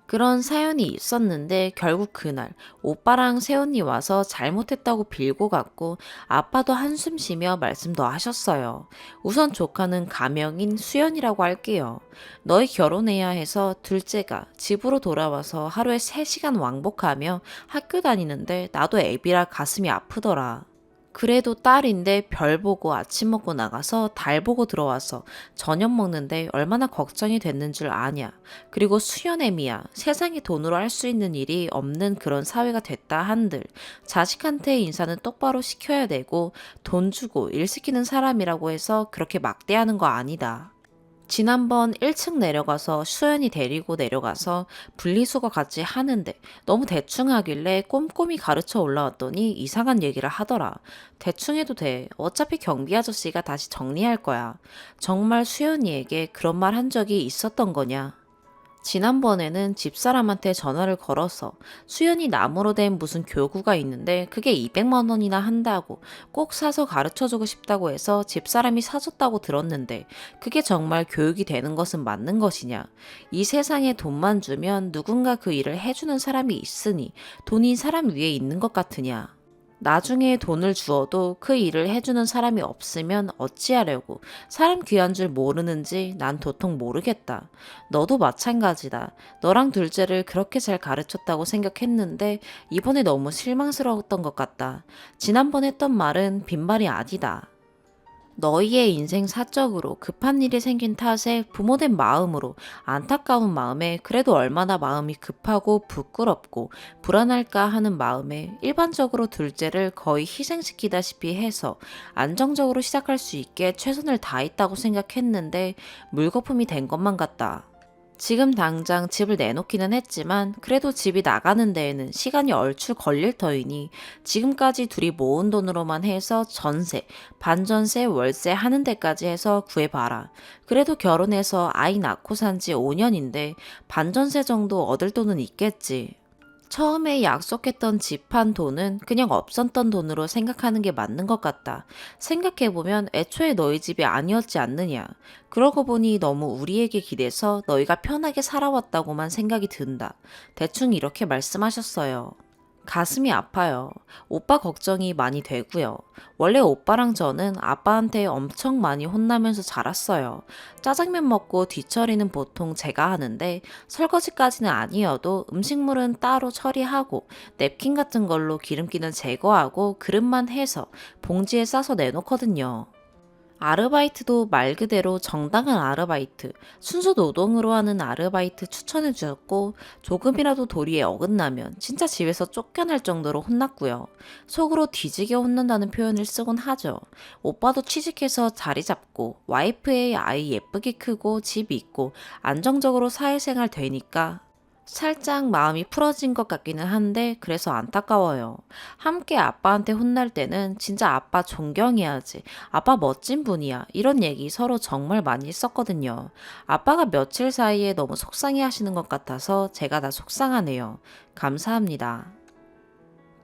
그런 사연이 있었는데 결국 그날 오빠랑 새언니 와서 잘못했다고 빌고 갔고 아빠도 한숨 쉬며 말씀도 하셨어요. 우선 조카는 가명인 수연이라고 할게요. 너희 결혼해야 해서 둘째가 집으로 돌아와서 하루에 3시간 왕복하며 학교 다니는데 나도 애비라 가슴이 아프더라. 그래도 딸인데 별 보고 아침 먹고 나가서 달 보고 들어와서 저녁 먹는데 얼마나 걱정이 됐는 줄 아냐. 그리고 수연애미야. 세상에 돈으로 할 수 있는 일이 없는 그런 사회가 됐다 한들 자식한테 인사는 똑바로 시켜야 되고 돈 주고 일 시키는 사람이라고 해서 그렇게 막대하는 거 아니다. 지난번 1층 내려가서 수연이 데리고 내려가서 분리수거 같이 하는데 너무 대충 하길래 꼼꼼히 가르쳐 올라왔더니 이상한 얘기를 하더라. 대충 해도 돼. 어차피 경비 아저씨가 다시 정리할 거야. 정말 수연이에게 그런 말 한 적이 있었던 거냐? 지난번에는 집사람한테 전화를 걸어서 수연이 나무로 된 무슨 교구가 있는데 그게 200만 원이나 한다고 꼭 사서 가르쳐주고 싶다고 해서 집사람이 사줬다고 들었는데 그게 정말 교육이 되는 것은 맞는 것이냐. 이 세상에 돈만 주면 누군가 그 일을 해주는 사람이 있으니 돈이 사람 위에 있는 것 같으냐. 나중에 돈을 주어도 그 일을 해주는 사람이 없으면 어찌하려고 사람 귀한 줄 모르는지 난 도통 모르겠다. 너도 마찬가지다. 너랑 둘째를 그렇게 잘 가르쳤다고 생각했는데 이번에 너무 실망스러웠던 것 같다. 지난번 했던 말은 빈말이 아니다. 너희의 인생 사적으로 급한 일이 생긴 탓에 부모된 마음으로 안타까운 마음에 그래도 얼마나 마음이 급하고 부끄럽고 불안할까 하는 마음에 일반적으로 둘째를 거의 희생시키다시피 해서 안정적으로 시작할 수 있게 최선을 다했다고 생각했는데 물거품이 된 것만 같다. 지금 당장 집을 내놓기는 했지만 그래도 집이 나가는 데에는 시간이 얼추 걸릴 터이니 지금까지 둘이 모은 돈으로만 해서 전세, 반전세, 월세 하는 데까지 해서 구해봐라. 그래도 결혼해서 아이 낳고 산지 5년인데 반전세 정도 얻을 돈은 있겠지. 처음에 약속했던 집 한 돈은 그냥 없었던 돈으로 생각하는 게 맞는 것 같다. 생각해보면 애초에 너희 집이 아니었지 않느냐. 그러고 보니 너무 우리에게 기대서 너희가 편하게 살아왔다고만 생각이 든다. 대충 이렇게 말씀하셨어요. 가슴이 아파요. 오빠 걱정이 많이 되고요. 원래 오빠랑 저는 아빠한테 엄청 많이 혼나면서 자랐어요. 짜장면 먹고 뒤처리는 보통 제가 하는데 설거지까지는 아니어도 음식물은 따로 처리하고 냅킨 같은 걸로 기름기는 제거하고 그릇만 해서 봉지에 싸서 내놓거든요. 아르바이트도 말 그대로 정당한 아르바이트, 순수 노동으로 하는 아르바이트 추천해 주셨고, 조금이라도 도리에 어긋나면 진짜 집에서 쫓겨날 정도로 혼났고요. 속으로 뒤지게 혼난다는 표현을 쓰곤 하죠. 오빠도 취직해서 자리 잡고, 와이프의 아이 예쁘게 크고 집 있고, 안정적으로 사회생활 되니까 살짝 마음이 풀어진 것 같기는 한데 그래서 안타까워요. 함께 아빠한테 혼날 때는 진짜 아빠 존경해야지. 아빠 멋진 분이야. 이런 얘기 서로 정말 많이 했었거든요. 아빠가 며칠 사이에 너무 속상해 하시는 것 같아서 제가 다 속상하네요. 감사합니다.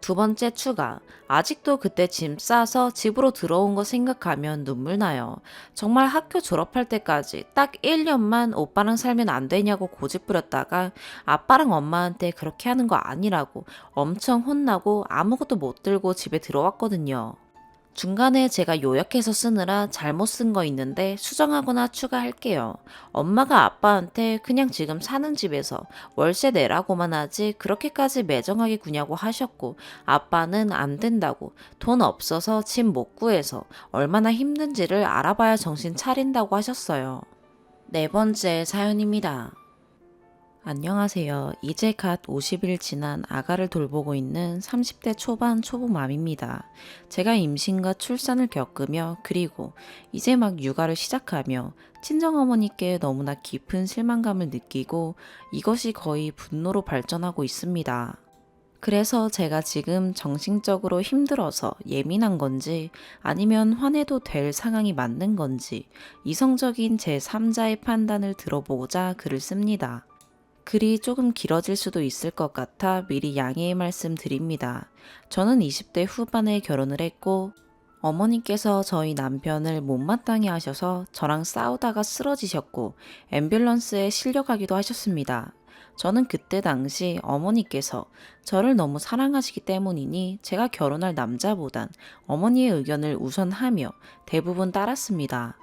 두 번째 추가. 아직도 그때 짐 싸서 집으로 들어온 거 생각하면 눈물 나요. 정말 학교 졸업할 때까지 딱 1년만 오빠랑 살면 안 되냐고 고집 부렸다가 아빠랑 엄마한테 그렇게 하는 거 아니라고 엄청 혼나고 아무것도 못 들고 집에 들어왔거든요. 중간에 제가 요약해서 쓰느라 잘못 쓴 거 있는데 수정하거나 추가할게요. 엄마가 아빠한테 그냥 지금 사는 집에서 월세 내라고만 하지 그렇게까지 매정하게 구냐고 하셨고, 아빠는 안 된다고, 돈 없어서 집 못 구해서 얼마나 힘든지를 알아봐야 정신 차린다고 하셨어요. 네 번째 사연입니다. 안녕하세요. 이제 갓 50일 지난 아가를 돌보고 있는 30대 초반 초보맘입니다. 제가 임신과 출산을 겪으며 그리고 이제 막 육아를 시작하며 친정어머니께 너무나 깊은 실망감을 느끼고 이것이 거의 분노로 발전하고 있습니다. 그래서 제가 지금 정신적으로 힘들어서 예민한 건지 아니면 화내도 될 상황이 맞는 건지 이성적인 제3자의 판단을 들어보고자 글을 씁니다. 글이 조금 길어질 수도 있을 것 같아 미리 양해의 말씀 드립니다. 저는 20대 후반에 결혼을 했고 어머니께서 저희 남편을 못마땅해 하셔서 저랑 싸우다가 쓰러지셨고 앰뷸런스에 실려가기도 하셨습니다. 저는 그때 당시 어머니께서 저를 너무 사랑하시기 때문이니 제가 결혼할 남자보단 어머니의 의견을 우선하며 대부분 따랐습니다.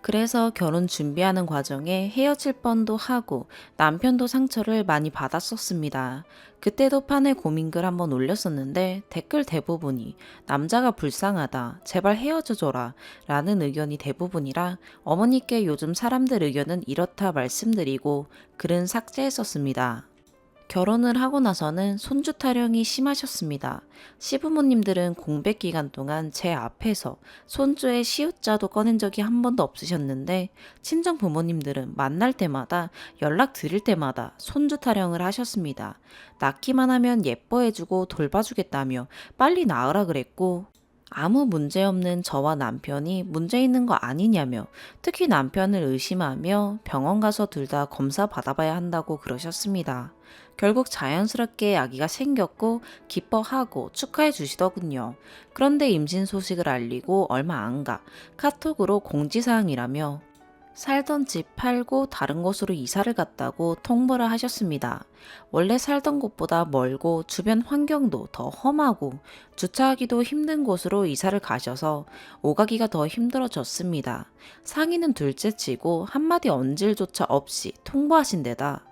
그래서 결혼 준비하는 과정에 헤어질 뻔도 하고 남편도 상처를 많이 받았었습니다. 그때도 판에 고민글 한번 올렸었는데 댓글 대부분이 남자가 불쌍하다, 제발 헤어져줘라 라는 의견이 대부분이라 어머니께 요즘 사람들 의견은 이렇다 말씀드리고 글은 삭제했었습니다. 결혼을 하고 나서는 손주 타령이 심하셨습니다. 시부모님들은 공백 기간 동안 제 앞에서 손주의 시옷자도 꺼낸 적이 한 번도 없으셨는데 친정 부모님들은 만날 때마다 연락 드릴 때마다 손주 타령을 하셨습니다. 낳기만 하면 예뻐해주고 돌봐주겠다며 빨리 낳으라 그랬고 아무 문제 없는 저와 남편이 문제 있는 거 아니냐며 특히 남편을 의심하며 병원 가서 둘 다 검사 받아봐야 한다고 그러셨습니다. 결국 자연스럽게 아기가 생겼고 기뻐하고 축하해 주시더군요. 그런데 임신 소식을 알리고 얼마 안 가 카톡으로 공지사항이라며 살던 집 팔고 다른 곳으로 이사를 갔다고 통보를 하셨습니다. 원래 살던 곳보다 멀고 주변 환경도 더 험하고 주차하기도 힘든 곳으로 이사를 가셔서 오가기가 더 힘들어졌습니다. 상의는 둘째치고 한마디 언질조차 없이 통보하신 데다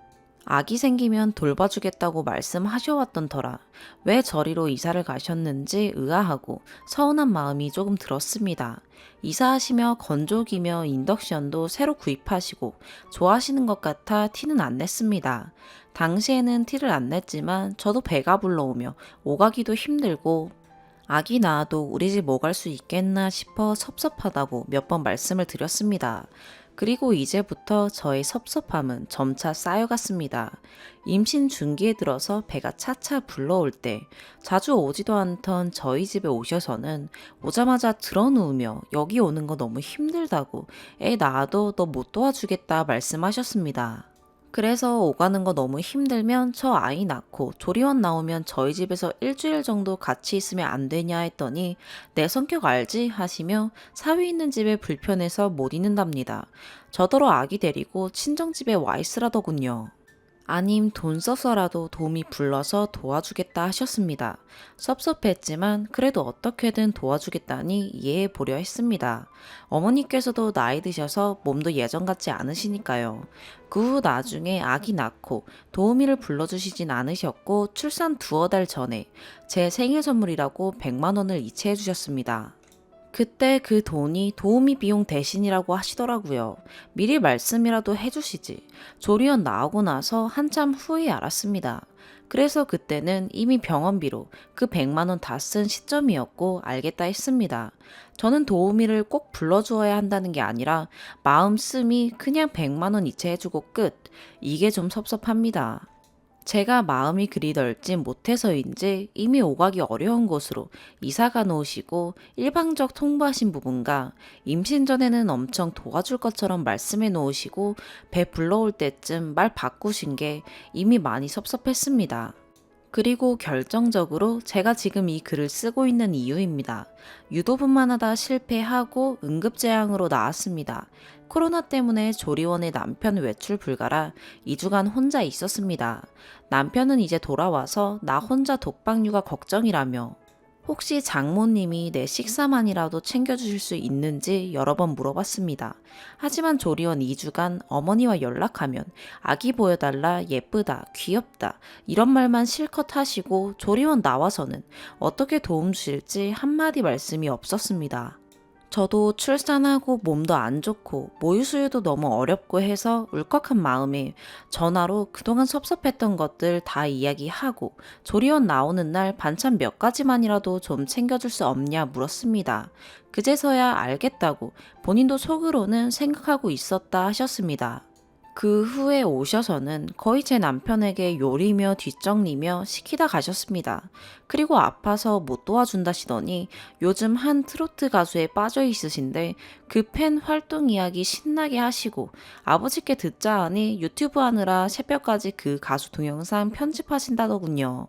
아기 생기면 돌봐주겠다고 말씀하셔왔던 터라 왜 저리로 이사를 가셨는지 의아하고 서운한 마음이 조금 들었습니다. 이사하시며 건조기며 인덕션도 새로 구입하시고 좋아하시는 것 같아 티는 안 냈습니다. 당시에는 티를 안 냈지만 저도 배가 불러오며 오가기도 힘들고 아기 낳아도 우리 집 오갈 수 있겠나 싶어 섭섭하다고 몇 번 말씀을 드렸습니다. 그리고 이제부터 저의 섭섭함은 점차 쌓여갔습니다. 임신 중기에 들어서 배가 차차 불러올 때 자주 오지도 않던 저희 집에 오셔서는 오자마자 드러누우며 여기 오는 거 너무 힘들다고 애 낳아도 너 못 도와주겠다 말씀하셨습니다. 그래서 오가는 거 너무 힘들면 저 아이 낳고 조리원 나오면 저희 집에서 일주일 정도 같이 있으면 안 되냐 했더니 내 성격 알지? 하시며 사위 있는 집에 불편해서 못 있는답니다. 저더러 아기 데리고 친정집에 와 있으라더군요. 아님 돈 써서라도 도움이 불러서 도와주겠다 하셨습니다. 섭섭했지만 그래도 어떻게든 도와주겠다니 이해해 보려 했습니다. 어머니께서도 나이 드셔서 몸도 예전 같지 않으시니까요. 그 후 나중에 아기 낳고 도우미를 불러주시진 않으셨고 출산 두어 달 전에 제 생일 선물이라고 100만 원을 이체해 주셨습니다. 그때 그 돈이 도우미 비용 대신이라고 하시더라고요. 미리 말씀이라도 해주시지. 조리원 나오고 나서 한참 후에 알았습니다. 그래서 그때는 이미 병원비로 그 100만 원 다 쓴 시점이었고 알겠다 했습니다. 저는 도우미를 꼭 불러주어야 한다는 게 아니라 마음 씀이 그냥 100만 원 이체해주고 끝. 이게 좀 섭섭합니다. 제가 마음이 그리 넓지 못해서인지 이미 오가기 어려운 곳으로 이사가 놓으시고 일방적 통보하신 부분과 임신 전에는 엄청 도와줄 것처럼 말씀해 놓으시고 배 불러올 때쯤 말 바꾸신 게 이미 많이 섭섭했습니다. 그리고 결정적으로 제가 지금 이 글을 쓰고 있는 이유입니다. 유도분만 하다 실패하고 응급재앙으로 나왔습니다. 코로나 때문에 조리원에 남편 외출 불가라 2주간 혼자 있었습니다. 남편은 이제 돌아와서 나 혼자 독박 육아 걱정이라며 혹시 장모님이 내 식사만이라도 챙겨주실 수 있는지 여러 번 물어봤습니다. 하지만 조리원 2주간 어머니와 연락하면 아기 보여달라, 예쁘다, 귀엽다 이런 말만 실컷 하시고 조리원 나와서는 어떻게 도움 주실지 한마디 말씀이 없었습니다. 저도 출산하고 몸도 안 좋고 모유수유도 너무 어렵고 해서 울컥한 마음에 전화로 그동안 섭섭했던 것들 다 이야기하고 조리원 나오는 날 반찬 몇 가지만이라도 좀 챙겨줄 수 없냐 물었습니다. 그제서야 알겠다고 본인도 속으로는 생각하고 있었다 하셨습니다. 그 후에 오셔서는 거의 제 남편에게 요리며 뒷정리며 시키다 가셨습니다. 그리고 아파서 못 도와준다시더니 요즘 한 트로트 가수에 빠져 있으신데 그 팬 활동 이야기 신나게 하시고 아버지께 듣자 하니 유튜브 하느라 새벽까지 그 가수 동영상 편집하신다더군요.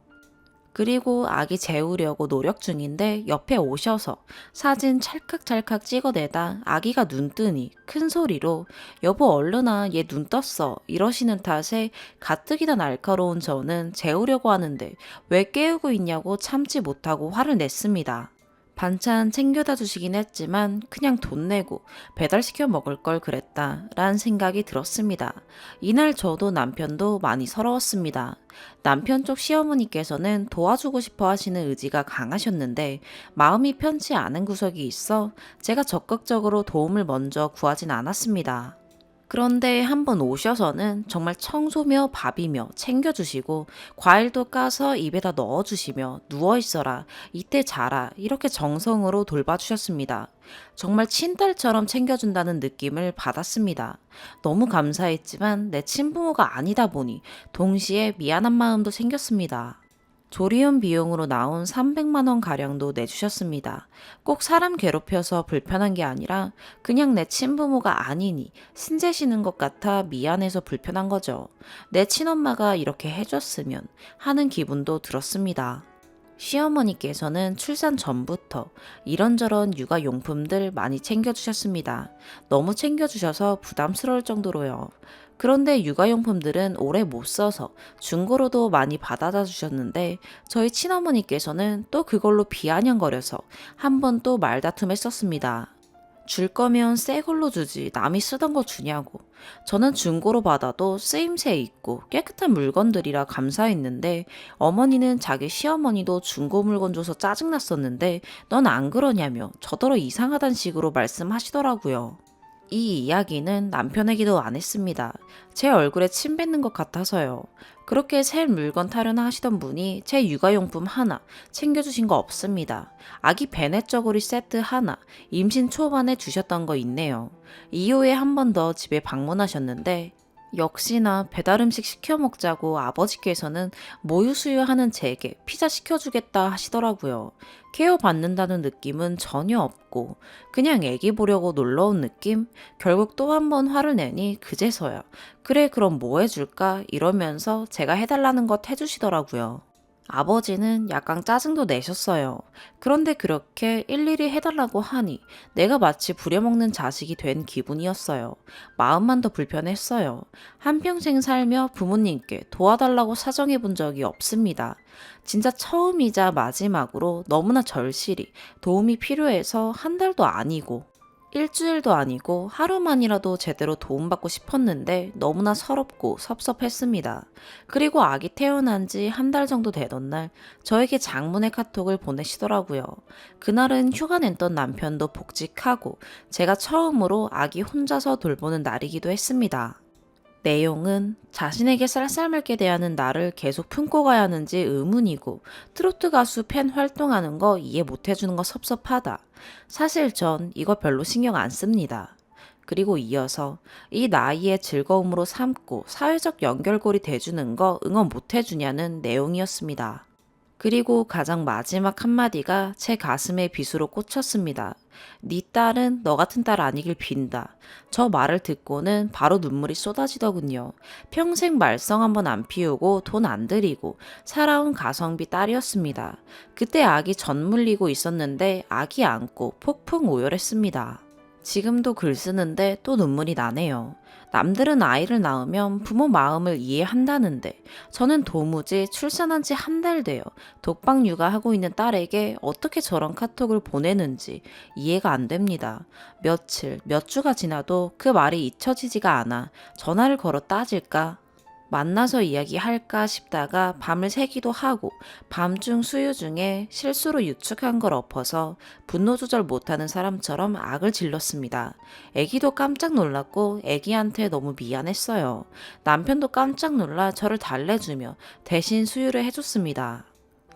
그리고 아기 재우려고 노력 중인데 옆에 오셔서 사진 찰칵찰칵 찍어내다 아기가 눈 뜨니 큰 소리로 여보 얼른 와 얘 눈 떴어 이러시는 탓에 가뜩이나 날카로운 저는 재우려고 하는데 왜 깨우고 있냐고 참지 못하고 화를 냈습니다. 반찬 챙겨다 주시긴 했지만 그냥 돈 내고 배달시켜 먹을 걸 그랬다 라는 생각이 들었습니다. 이날 저도 남편도 많이 서러웠습니다. 남편 쪽 시어머니께서는 도와주고 싶어 하시는 의지가 강하셨는데 마음이 편치 않은 구석이 있어 제가 적극적으로 도움을 먼저 구하진 않았습니다. 그런데 한번 오셔서는 정말 청소며 밥이며 챙겨주시고 과일도 까서 입에다 넣어주시며 누워있어라, 이때 자라 이렇게 정성으로 돌봐주셨습니다. 정말 친딸처럼 챙겨준다는 느낌을 받았습니다. 너무 감사했지만 내 친부모가 아니다 보니 동시에 미안한 마음도 생겼습니다. 조리원 비용으로 나온 300만 원 가량도 내주셨습니다. 꼭 사람 괴롭혀서 불편한 게 아니라 그냥 내 친부모가 아니니 신재시는 것 같아 미안해서 불편한 거죠. 내 친엄마가 이렇게 해줬으면 하는 기분도 들었습니다. 시어머니께서는 출산 전부터 이런저런 육아용품들 많이 챙겨주셨습니다. 너무 챙겨주셔서 부담스러울 정도로요. 그런데 육아용품들은 오래 못 써서 중고로도 많이 받아다 주셨는데 저희 친어머니께서는 또 그걸로 비아냥거려서 한 번 또 말다툼했었습니다. 줄 거면 새 걸로 주지 남이 쓰던 거 주냐고. 저는 중고로 받아도 쓰임새 있고 깨끗한 물건들이라 감사했는데 어머니는 자기 시어머니도 중고 물건 줘서 짜증났었는데 넌 안 그러냐며 저더러 이상하단 식으로 말씀하시더라고요. 이 이야기는 남편에게도 안 했습니다. 제 얼굴에 침 뱉는 것 같아서요. 그렇게 새 물건 타려나 하시던 분이 제 육아용품 하나 챙겨주신 거 없습니다. 아기 베네 저고리 세트 하나 임신 초반에 주셨던 거 있네요. 이후에 한 번 더 집에 방문하셨는데 역시나 배달음식 시켜 먹자고 아버지께서는 모유수유하는 제게 피자 시켜주겠다 하시더라고요. 케어 받는다는 느낌은 전혀 없고 그냥 애기 보려고 놀러 온 느낌? 결국 또 한 번 화를 내니 그제서야 그래 그럼 뭐 해줄까 이러면서 제가 해달라는 것 해주시더라고요. 아버지는 약간 짜증도 내셨어요. 그런데 그렇게 일일이 해달라고 하니 내가 마치 부려먹는 자식이 된 기분이었어요. 마음만 더 불편했어요. 한평생 살며 부모님께 도와달라고 사정해 본 적이 없습니다. 진짜 처음이자 마지막으로 너무나 절실히 도움이 필요해서 한 달도 아니고 일주일도 아니고 하루만이라도 제대로 도움받고 싶었는데 너무나 서럽고 섭섭했습니다. 그리고 아기 태어난 지 한 달 정도 되던 날 저에게 장문의 카톡을 보내시더라고요. 그날은 휴가 냈던 남편도 복직하고 제가 처음으로 아기 혼자서 돌보는 날이기도 했습니다. 내용은 자신에게 쌀쌀맞게 대하는 나를 계속 품고 가야 하는지 의문이고 트로트 가수 팬 활동하는 거 이해 못 해주는 거 섭섭하다. 사실 전 이거 별로 신경 안 씁니다. 그리고 이어서 이 나이에 즐거움으로 삼고 사회적 연결고리 돼주는 거 응원 못 해주냐는 내용이었습니다. 그리고 가장 마지막 한마디가 제 가슴에 빗으로 꽂혔습니다. 네 딸은 너 같은 딸 아니길 빈다. 저 말을 듣고는 바로 눈물이 쏟아지더군요. 평생 말썽 한번 안 피우고 돈 안 들이고 살아온 가성비 딸이었습니다. 그때 아기 젖 물리고 있었는데 아기 안고 폭풍 오열했습니다. 지금도 글 쓰는데 또 눈물이 나네요. 남들은 아이를 낳으면 부모 마음을 이해한다는데 저는 도무지 출산한 지 한 달 돼요. 독박 육아하고 있는 딸에게 어떻게 저런 카톡을 보내는지 이해가 안 됩니다. 며칠, 몇 주가 지나도 그 말이 잊혀지지가 않아 전화를 걸어 따질까? 만나서 이야기할까 싶다가 밤을 새기도 하고 밤중 수유 중에 실수로 유축한 걸 엎어서 분노 조절 못하는 사람처럼 악을 질렀습니다. 애기도 깜짝 놀랐고 애기한테 너무 미안했어요. 남편도 깜짝 놀라 저를 달래주며 대신 수유를 해줬습니다.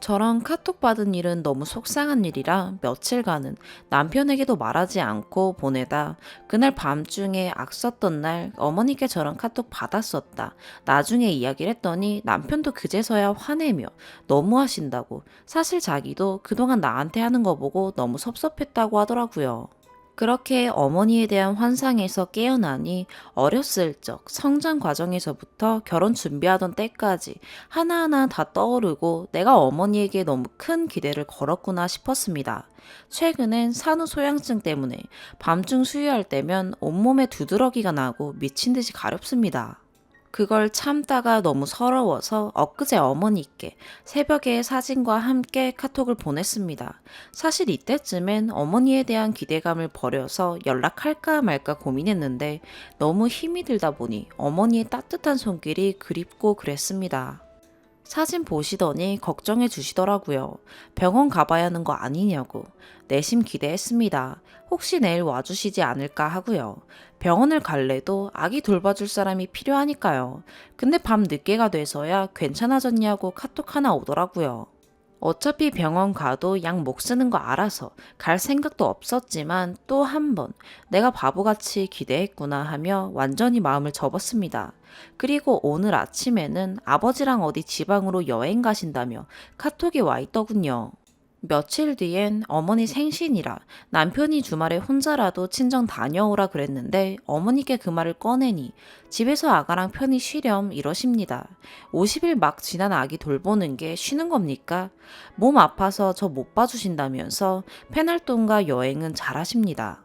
저런 카톡 받은 일은 너무 속상한 일이라 며칠간은 남편에게도 말하지 않고 보내다 그날 밤중에 악 썼던 날 어머니께 저런 카톡 받았었다. 나중에 이야기를 했더니 남편도 그제서야 화내며 너무하신다고 사실 자기도 그동안 나한테 하는 거 보고 너무 섭섭했다고 하더라고요. 그렇게 어머니에 대한 환상에서 깨어나니 어렸을 적 성장 과정에서부터 결혼 준비하던 때까지 하나하나 다 떠오르고 내가 어머니에게 너무 큰 기대를 걸었구나 싶었습니다. 최근엔 산후 소양증 때문에 밤중 수유할 때면 온몸에 두드러기가 나고 미친 듯이 가렵습니다. 그걸 참다가 너무 서러워서 엊그제 어머니께 새벽에 사진과 함께 카톡을 보냈습니다. 사실 이때쯤엔 어머니에 대한 기대감을 버려서 연락할까 말까 고민했는데 너무 힘이 들다 보니 어머니의 따뜻한 손길이 그립고 그랬습니다. 사진 보시더니 걱정해 주시더라고요. 병원 가봐야 하는 거 아니냐고. 내심 기대했습니다. 혹시 내일 와주시지 않을까 하고요. 병원을 갈래도 아기 돌봐줄 사람이 필요하니까요. 근데 밤 늦게가 돼서야 괜찮아졌냐고 카톡 하나 오더라고요. 어차피 병원 가도 약 못 쓰는 거 알아서 갈 생각도 없었지만 또 한 번 내가 바보같이 기대했구나 하며 완전히 마음을 접었습니다. 그리고 오늘 아침에는 아버지랑 어디 지방으로 여행 가신다며 카톡이 와 있더군요. 며칠 뒤엔 어머니 생신이라 남편이 주말에 혼자라도 친정 다녀오라 그랬는데 어머니께 그 말을 꺼내니 집에서 아가랑 편히 쉬렴 이러십니다. 50일 막 지난 아기 돌보는 게 쉬는 겁니까? 몸 아파서 저 못 봐주신다면서 팬활동과 여행은 잘하십니다.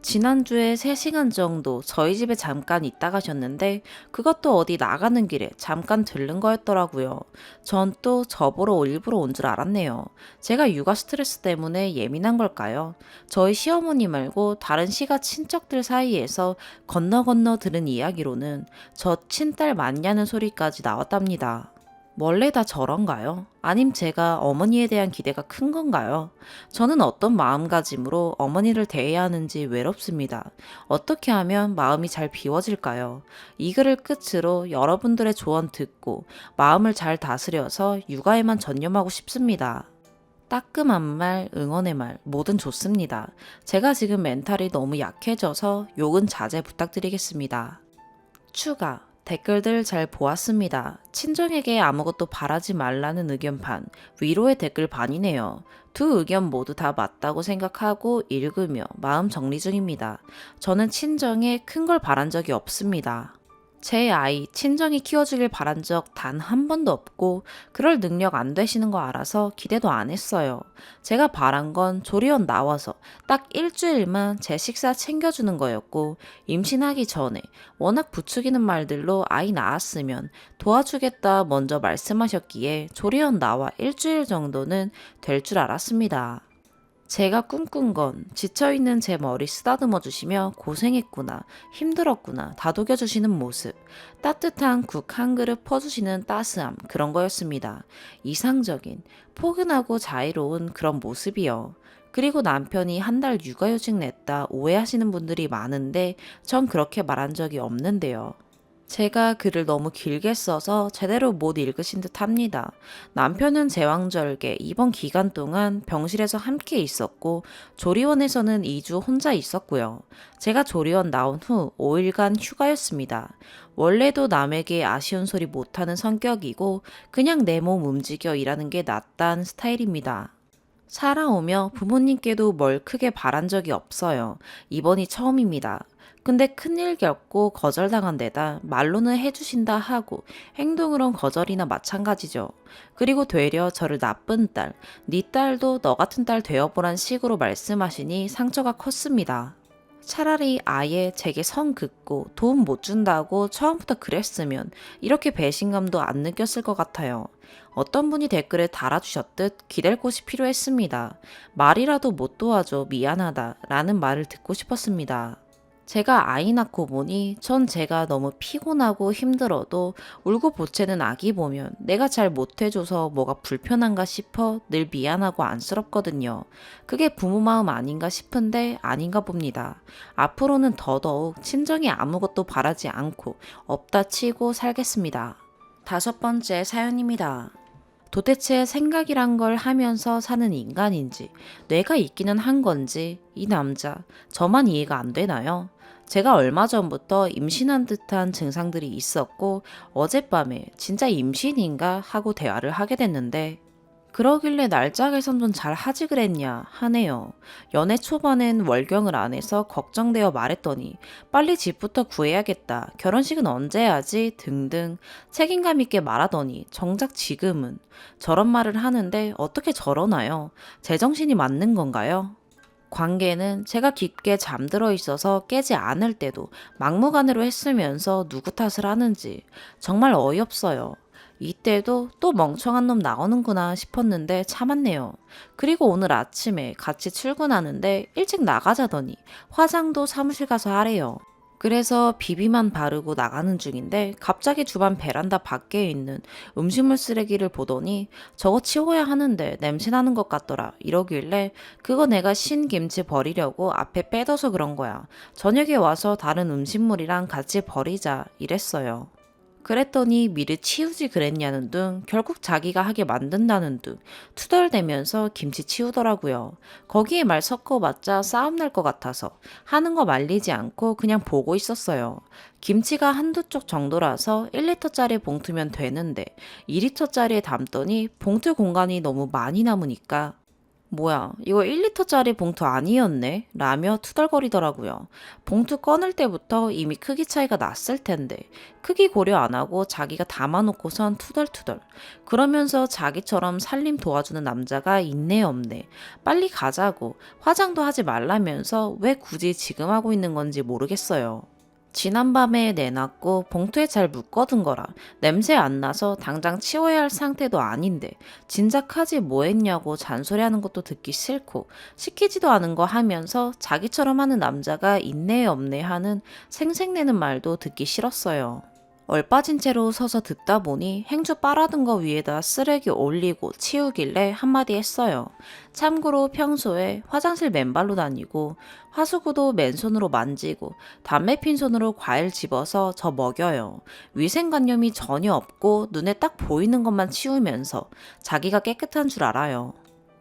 지난주에 3시간 정도 저희 집에 잠깐 있다 가셨는데 그것도 어디 나가는 길에 잠깐 들른 거였더라고요. 전 또 저보러 일부러 온 줄 알았네요. 제가 육아 스트레스 때문에 예민한 걸까요? 저희 시어머니 말고 다른 시가 친척들 사이에서 건너 건너 들은 이야기로는 저 친딸 맞냐는 소리까지 나왔답니다. 원래 다 저런가요? 아님 제가 어머니에 대한 기대가 큰 건가요? 저는 어떤 마음가짐으로 어머니를 대해야 하는지 외롭습니다. 어떻게 하면 마음이 잘 비워질까요? 이 글을 끝으로 여러분들의 조언 듣고 마음을 잘 다스려서 육아에만 전념하고 싶습니다. 따끔한 말, 응원의 말, 뭐든 좋습니다. 제가 지금 멘탈이 너무 약해져서 욕은 자제 부탁드리겠습니다. 추가 댓글들 잘 보았습니다. 친정에게 아무것도 바라지 말라는 의견 반, 위로의 댓글 반이네요. 두 의견 모두 다 맞다고 생각하고 읽으며 마음 정리 중입니다. 저는 친정에 큰 걸 바란 적이 없습니다. 제 아이 친정이 키워주길 바란 적 단 한 번도 없고 그럴 능력 안 되시는 거 알아서 기대도 안 했어요. 제가 바란 건 조리원 나와서 딱 일주일만 제 식사 챙겨주는 거였고 임신하기 전에 워낙 부추기는 말들로 아이 낳았으면 도와주겠다 먼저 말씀하셨기에 조리원 나와 일주일 정도는 될 줄 알았습니다. 제가 꿈꾼 건 지쳐있는 제 머리 쓰다듬어 주시며 고생했구나, 힘들었구나, 다독여 주시는 모습, 따뜻한 국 한 그릇 퍼주시는 따스함, 그런 거였습니다. 이상적인, 포근하고 자유로운 그런 모습이요. 그리고 남편이 한 달 육아휴직 냈다 오해하시는 분들이 많은데 전 그렇게 말한 적이 없는데요. 제가 글을 너무 길게 써서 제대로 못 읽으신 듯 합니다. 남편은 제왕절개 이번 기간 동안 병실에서 함께 있었고 조리원에서는 2주 혼자 있었고요. 제가 조리원 나온 후 5일간 휴가였습니다. 원래도 남에게 아쉬운 소리 못하는 성격이고 그냥 내 몸 움직여 일하는 게 낫단 스타일입니다. 살아오며 부모님께도 뭘 크게 바란 적이 없어요. 이번이 처음입니다. 근데 큰일 겪고 거절당한 데다 말로는 해주신다 하고 행동으론 거절이나 마찬가지죠. 그리고 되려 저를 나쁜 딸, 네 딸도 너 같은 딸 되어보란 식으로 말씀하시니 상처가 컸습니다. 차라리 아예 제게 선 긋고 도움 못 준다고 처음부터 그랬으면 이렇게 배신감도 안 느꼈을 것 같아요. 어떤 분이 댓글에 달아주셨듯 기댈 곳이 필요했습니다. 말이라도 못 도와줘 미안하다 라는 말을 듣고 싶었습니다. 제가 아이 낳고 보니 전 제가 너무 피곤하고 힘들어도 울고 보채는 아기 보면 내가 잘 못해줘서 뭐가 불편한가 싶어 늘 미안하고 안쓰럽거든요. 그게 부모 마음 아닌가 싶은데 아닌가 봅니다. 앞으로는 더더욱 친정이 아무것도 바라지 않고 없다 치고 살겠습니다. 5번째 사연입니다. 도대체 생각이란 걸 하면서 사는 인간인지, 뇌가 있기는 한 건지, 이 남자, 저만 이해가 안 되나요? 제가 얼마 전부터 임신한 듯한 증상들이 있었고, 어젯밤에 진짜 임신인가 하고 대화를 하게 됐는데, 그러길래 날짜 개선 좀 잘 하지 그랬냐 하네요. 연애 초반엔 월경을 안 해서 걱정되어 말했더니 빨리 집부터 구해야겠다. 결혼식은 언제 해야지 등등 책임감 있게 말하더니 정작 지금은 저런 말을 하는데 어떻게 저러나요? 제정신이 맞는 건가요? 관계는 제가 깊게 잠들어 있어서 깨지 않을 때도 막무가내로 했으면서 누구 탓을 하는지 정말 어이없어요. 이때도 또 멍청한 놈 나오는구나 싶었는데 참았네요. 그리고 오늘 아침에 같이 출근하는데 일찍 나가자더니 화장도 사무실 가서 하래요. 그래서 비비만 바르고 나가는 중인데 갑자기 주방 베란다 밖에 있는 음식물 쓰레기를 보더니 저거 치워야 하는데 냄새 나는 것 같더라 이러길래 그거 내가 신 김치 버리려고 앞에 빼둬서 그런 거야. 저녁에 와서 다른 음식물이랑 같이 버리자 이랬어요. 그랬더니 미리 치우지 그랬냐는 둥 결국 자기가 하게 만든다는 둥 투덜대면서 김치 치우더라고요. 거기에 말 섞어봤자 싸움 날 것 같아서 하는 거 말리지 않고 그냥 보고 있었어요. 김치가 한두 쪽 정도라서 1리터짜리 봉투면 되는데 2리터짜리에 담더니 봉투 공간이 너무 많이 남으니까 뭐야, 이거 1리터짜리 봉투 아니었네? 라며 투덜거리더라고요. 봉투 꺼낼 때부터 이미 크기 차이가 났을 텐데, 크기 고려 안 하고 자기가 담아놓고선 투덜투덜. 그러면서 자기처럼 살림 도와주는 남자가 있네 없네. 빨리 가자고, 화장도 하지 말라면서 왜 굳이 지금 하고 있는 건지 모르겠어요. 지난밤에 내놨고 봉투에 잘 묶어둔 거라 냄새 안 나서 당장 치워야 할 상태도 아닌데 진작 하지 뭐 했냐고 잔소리하는 것도 듣기 싫고 시키지도 않은 거 하면서 자기처럼 하는 남자가 있네 없네 하는 생색내는 말도 듣기 싫었어요. 얼빠진 채로 서서 듣다 보니 행주 빨아든 거 위에다 쓰레기 올리고 치우길래 한마디 했어요. 참고로 평소에 화장실 맨발로 다니고 화수구도 맨손으로 만지고 담배 핀 손으로 과일 집어서 저 먹여요. 위생관념이 전혀 없고 눈에 딱 보이는 것만 치우면서 자기가 깨끗한 줄 알아요.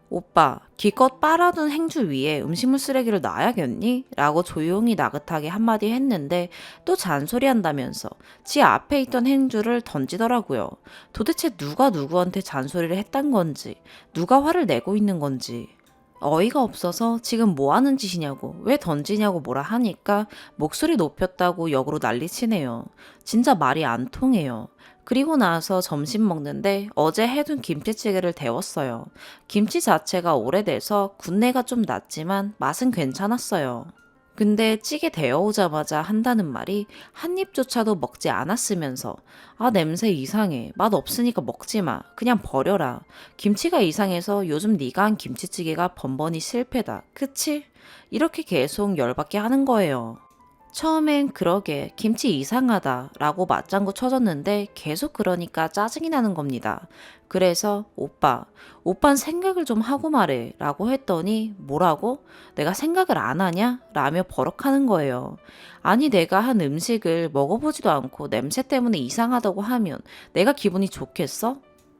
오빠, 기껏 빨아둔 행주 위에 음식물 쓰레기를 놔야겠니? 라고 조용히 나긋하게 한마디 했는데 또 잔소리한다면서 지 앞에 있던 행주를 던지더라고요. 도대체 누가 누구한테 잔소리를 했단 건지, 누가 화를 내고 있는 건지. 어이가 없어서 지금 뭐 하는 짓이냐고, 왜 던지냐고 뭐라 하니까 목소리 높였다고 역으로 난리치네요. 진짜 말이 안 통해요. 그리고 나서 점심 먹는데 어제 해둔 김치찌개를 데웠어요. 김치 자체가 오래돼서 군내가 좀 났지만 맛은 괜찮았어요. 근데 찌개 데워오자마자 한다는 말이 한 입조차도 먹지 않았으면서 아 냄새 이상해 맛 없으니까 먹지 마 그냥 버려라 김치가 이상해서 요즘 네가 한 김치찌개가 번번이 실패다 그치? 이렇게 계속 열받게 하는 거예요. 처음엔 그러게 김치 이상하다 라고 맞장구 쳐줬는데 계속 그러니까 짜증이 나는 겁니다. 그래서 오빤 생각을 좀 하고 말해 라고 했더니 뭐라고? 내가 생각을 안 하냐? 라며 버럭하는 거예요. 아니 내가 한 음식을 먹어보지도 않고 냄새 때문에 이상하다고 하면 내가 기분이 좋겠어?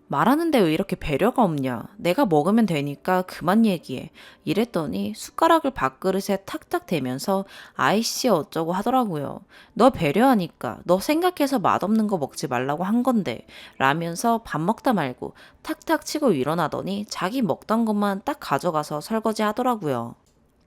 말하는데 왜 이렇게 배려가 없냐? 내가 먹으면 되니까 그만 얘기해. 이랬더니 숟가락을 밥그릇에 탁탁 대면서 아이씨 어쩌고 하더라고요. 너 배려하니까 너 생각해서 맛없는 거 먹지 말라고 한 건데 라면서 밥 먹다 말고 탁탁 치고 일어나더니 자기 먹던 것만 딱 가져가서 설거지 하더라고요.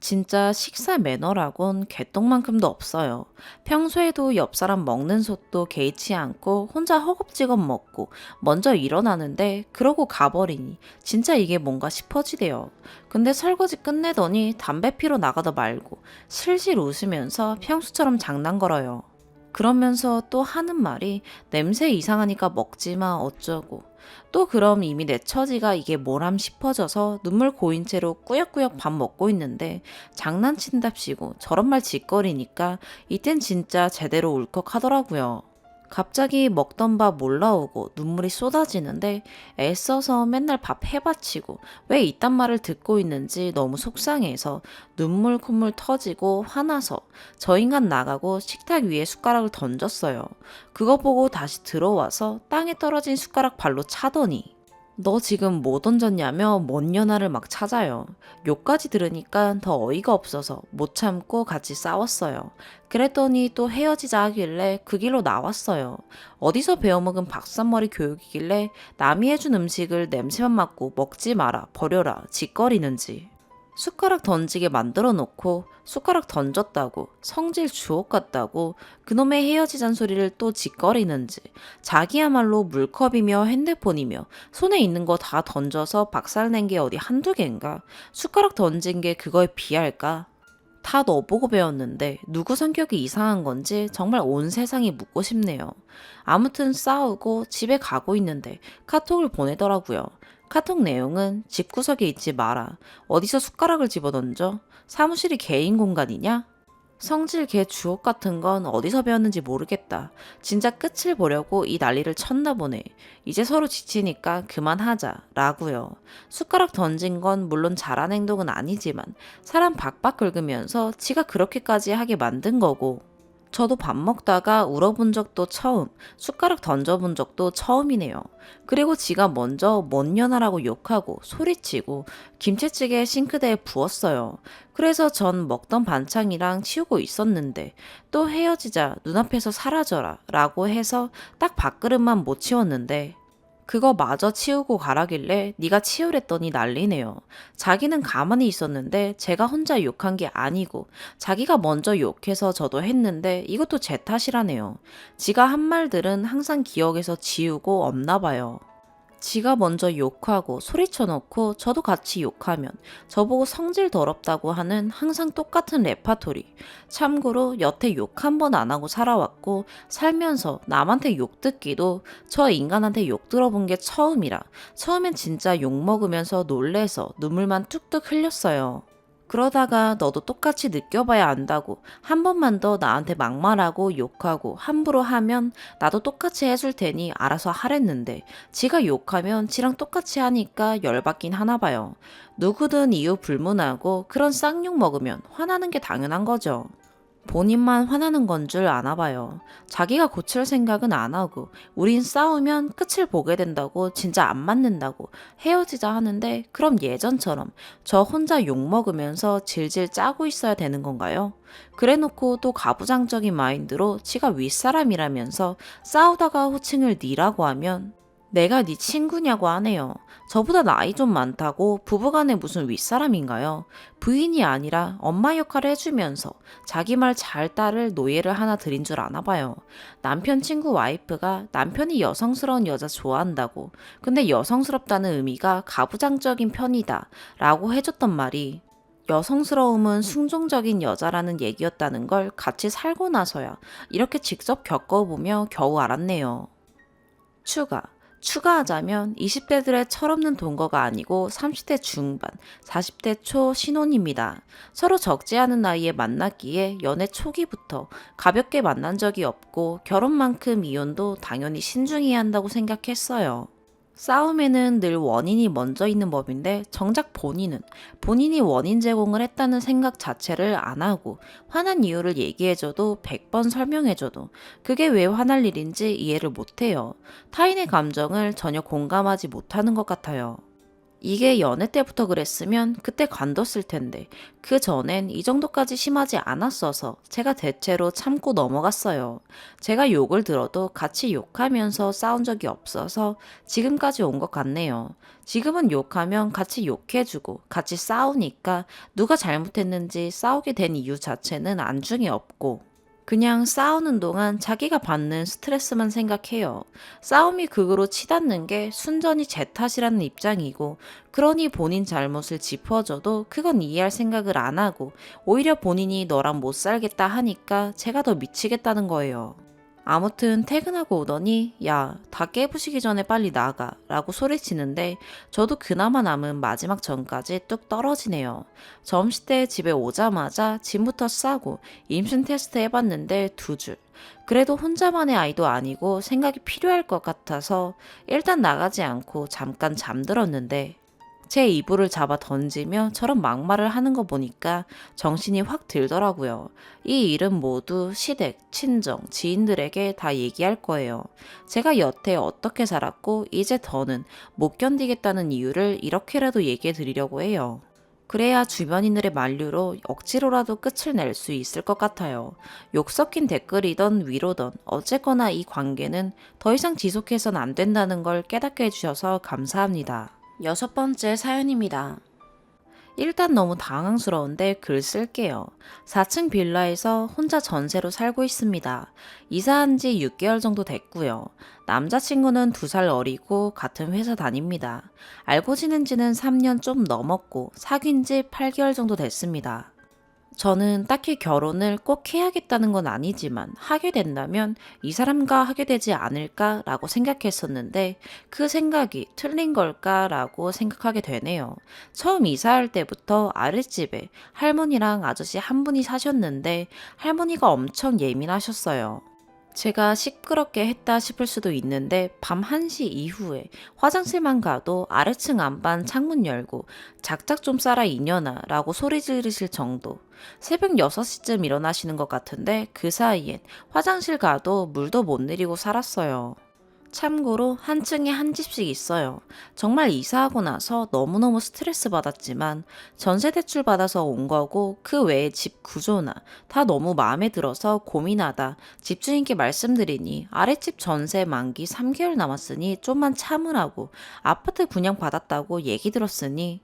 진짜 식사 매너라곤 개똥만큼도 없어요. 평소에도 옆 사람 먹는 속도 개의치 않고 혼자 허겁지겁 먹고 먼저 일어나는데 그러고 가버리니 진짜 이게 뭔가 싶어지대요. 근데 설거지 끝내더니 담배 피러 나가다 말고 실실 웃으면서 평소처럼 장난 걸어요. 그러면서 또 하는 말이 냄새 이상하니까 먹지마 어쩌고 또 그럼 이미 내 처지가 이게 뭐람 싶어져서 눈물 고인 채로 꾸역꾸역 밥 먹고 있는데 장난친답시고 저런 말 짓거리니까 이땐 진짜 제대로 울컥하더라고요. 갑자기 먹던 밥 몰라오고 눈물이 쏟아지는데 애써서 맨날 밥 해바치고 왜 이딴 말을 듣고 있는지 너무 속상해서 눈물 콧물 터지고 화나서 저 인간 나가고 식탁 위에 숟가락을 던졌어요. 그거 보고 다시 들어와서 땅에 떨어진 숟가락 발로 차더니 너 지금 뭐 던졌냐며 먼 연하를 막 찾아요. 욕까지 들으니까 더 어이가 없어서 못 참고 같이 싸웠어요. 그랬더니 또 헤어지자 하길래 그 길로 나왔어요. 어디서 배워먹은 박사머리 교육이길래 남이 해준 음식을 냄새만 맡고 먹지 마라 버려라 짓거리는지. 숟가락 던지게 만들어 놓고 숟가락 던졌다고 성질 주옥 같다고 그놈의 헤어지잔 소리를 또 짓거리는지 자기야말로 물컵이며 핸드폰이며 손에 있는 거 다 던져서 박살낸 게 어디 한두 개인가 숟가락 던진 게 그거에 비할까 다 너보고 배웠는데 누구 성격이 이상한 건지 정말 온 세상이 묻고 싶네요. 아무튼 싸우고 집에 가고 있는데 카톡을 보내더라고요. 카톡 내용은 집구석에 있지 마라. 어디서 숟가락을 집어던져? 사무실이 개인 공간이냐? 성질 개 주옥 같은 건 어디서 배웠는지 모르겠다. 진짜 끝을 보려고 이 난리를 쳤나 보네. 이제 서로 지치니까 그만하자. 라고요. 숟가락 던진 건 물론 잘한 행동은 아니지만 사람 박박 긁으면서 지가 그렇게까지 하게 만든 거고 저도 밥 먹다가 울어본 적도 처음, 숟가락 던져본 적도 처음이네요. 그리고 지가 먼저 뭔 년하라고 욕하고 소리치고 김치찌개 싱크대에 부었어요. 그래서 전 먹던 반찬이랑 치우고 있었는데 또 헤어지자 눈앞에서 사라져라 라고 해서 딱 밥그릇만 못 치웠는데 그거 마저 치우고 가라길래 네가 치우랬더니 난리네요. 자기는 가만히 있었는데 제가 혼자 욕한 게 아니고 자기가 먼저 욕해서 저도 했는데 이것도 제 탓이라네요. 지가 한 말들은 항상 기억에서 지우고 없나 봐요. 지가 먼저 욕하고 소리쳐 놓고 저도 같이 욕하면 저보고 성질 더럽다고 하는 항상 똑같은 레파토리. 참고로 여태 욕 한 번 안 하고 살아왔고 살면서 남한테 욕 듣기도 저 인간한테 욕 들어본 게 처음이라 처음엔 진짜 욕 먹으면서 놀래서 눈물만 뚝뚝 흘렸어요. 그러다가 너도 똑같이 느껴봐야 안다고 한 번만 더 나한테 막말하고 욕하고 함부로 하면 나도 똑같이 해줄 테니 알아서 하랬는데 지가 욕하면 지랑 똑같이 하니까 열받긴 하나 봐요. 누구든 이유 불문하고 그런 쌍욕 먹으면 화나는 게 당연한 거죠. 본인만 화나는 건 줄 아나 봐요. 자기가 고칠 생각은 안 하고 우린 싸우면 끝을 보게 된다고 진짜 안 맞는다고 헤어지자 하는데 그럼 예전처럼 저 혼자 욕먹으면서 질질 짜고 있어야 되는 건가요? 그래놓고 또 가부장적인 마인드로 지가 윗사람이라면서 싸우다가 호칭을 니라고 하면 내가 네 친구냐고 하네요. 저보다 나이 좀 많다고 부부간에 무슨 윗사람인가요? 부인이 아니라 엄마 역할을 해주면서 자기 말 잘 따를 노예를 하나 들인 줄 아나 봐요. 남편 친구 와이프가 남편이 여성스러운 여자 좋아한다고 근데 여성스럽다는 의미가 가부장적인 편이다 라고 해줬던 말이 여성스러움은 순종적인 여자라는 얘기였다는 걸 같이 살고 나서야 이렇게 직접 겪어보며 겨우 알았네요. 추가. 추가하자면 20대들의 철없는 동거가 아니고 30대 중반, 40대 초 신혼입니다. 서로 적지 않은 나이에 만났기에 연애 초기부터 가볍게 만난 적이 없고 결혼만큼 이혼도 당연히 신중해야 한다고 생각했어요. 싸움에는 늘 원인이 먼저 있는 법인데 정작 본인이 원인 제공을 했다는 생각 자체를 안 하고 화난 이유를 얘기해줘도 100번 설명해줘도 그게 왜 화날 일인지 이해를 못해요. 타인의 감정을 전혀 공감하지 못하는 것 같아요. 이게 연애 때부터 그랬으면 그때 관뒀을 텐데 그 전엔 이 정도까지 심하지 않았어서 제가 대체로 참고 넘어갔어요. 제가 욕을 들어도 같이 욕하면서 싸운 적이 없어서 지금까지 온 것 같네요. 지금은 욕하면 같이 욕해주고 같이 싸우니까 누가 잘못했는지 싸우게 된 이유 자체는 안중에 없고 그냥 싸우는 동안 자기가 받는 스트레스만 생각해요. 싸움이 극으로 치닫는 게 순전히 제 탓이라는 입장이고, 그러니 본인 잘못을 짚어줘도 그건 이해할 생각을 안 하고, 오히려 본인이 너랑 못 살겠다 하니까 제가 더 미치겠다는 거예요. 아무튼 퇴근하고 오더니 야, 다 깨부시기 전에 빨리 나가 라고 소리치는데 저도 그나마 남은 마지막 전까지 뚝 떨어지네요. 점심때 집에 오자마자 짐부터 싸고 임신 테스트 해봤는데 2줄. 그래도 혼자만의 아이도 아니고 생각이 필요할 것 같아서 일단 나가지 않고 잠깐 잠들었는데 제 이불을 잡아 던지며 저런 막말을 하는 거 보니까 정신이 확 들더라고요. 이 일은 모두 시댁, 친정, 지인들에게 다 얘기할 거예요. 제가 여태 어떻게 살았고 이제 더는 못 견디겠다는 이유를 이렇게라도 얘기해 드리려고 해요. 그래야 주변인들의 만류로 억지로라도 끝을 낼 수 있을 것 같아요. 욕 섞인 댓글이던 위로던 어쨌거나 이 관계는 더 이상 지속해선 안 된다는 걸 깨닫게 해주셔서 감사합니다. 6번째 사연입니다. 일단 너무 당황스러운데 글 쓸게요. 4층 빌라에서 혼자 전세로 살고 있습니다. 이사한 지 6개월 정도 됐고요. 남자친구는 2살 어리고 같은 회사 다닙니다. 알고 지낸 지는 3년 좀 넘었고 사귄 지 8개월 정도 됐습니다. 저는 딱히 결혼을 꼭 해야겠다는 건 아니지만 하게 된다면 이 사람과 하게 되지 않을까라고 생각했었는데 그 생각이 틀린 걸까라고 생각하게 되네요. 처음 이사할 때부터 아랫집에 할머니랑 아저씨 한 분이 사셨는데 할머니가 엄청 예민하셨어요. 제가 시끄럽게 했다 싶을 수도 있는데 밤 1시 이후에 화장실만 가도 아래층 안방 창문 열고 작작 좀 싸라 이년아 라고 소리 지르실 정도. 새벽 6시쯤 일어나시는 것 같은데 그 사이엔 화장실 가도 물도 못 내리고 살았어요. 참고로 한 층에 한 집씩 있어요. 정말 이사하고 나서 너무너무 스트레스 받았지만 전세 대출 받아서 온 거고 그 외에 집 구조나 다 너무 마음에 들어서 고민하다 집주인께 말씀드리니 아랫집 전세 만기 3개월 남았으니 좀만 참으라고 아파트 분양 받았다고 얘기 들었으니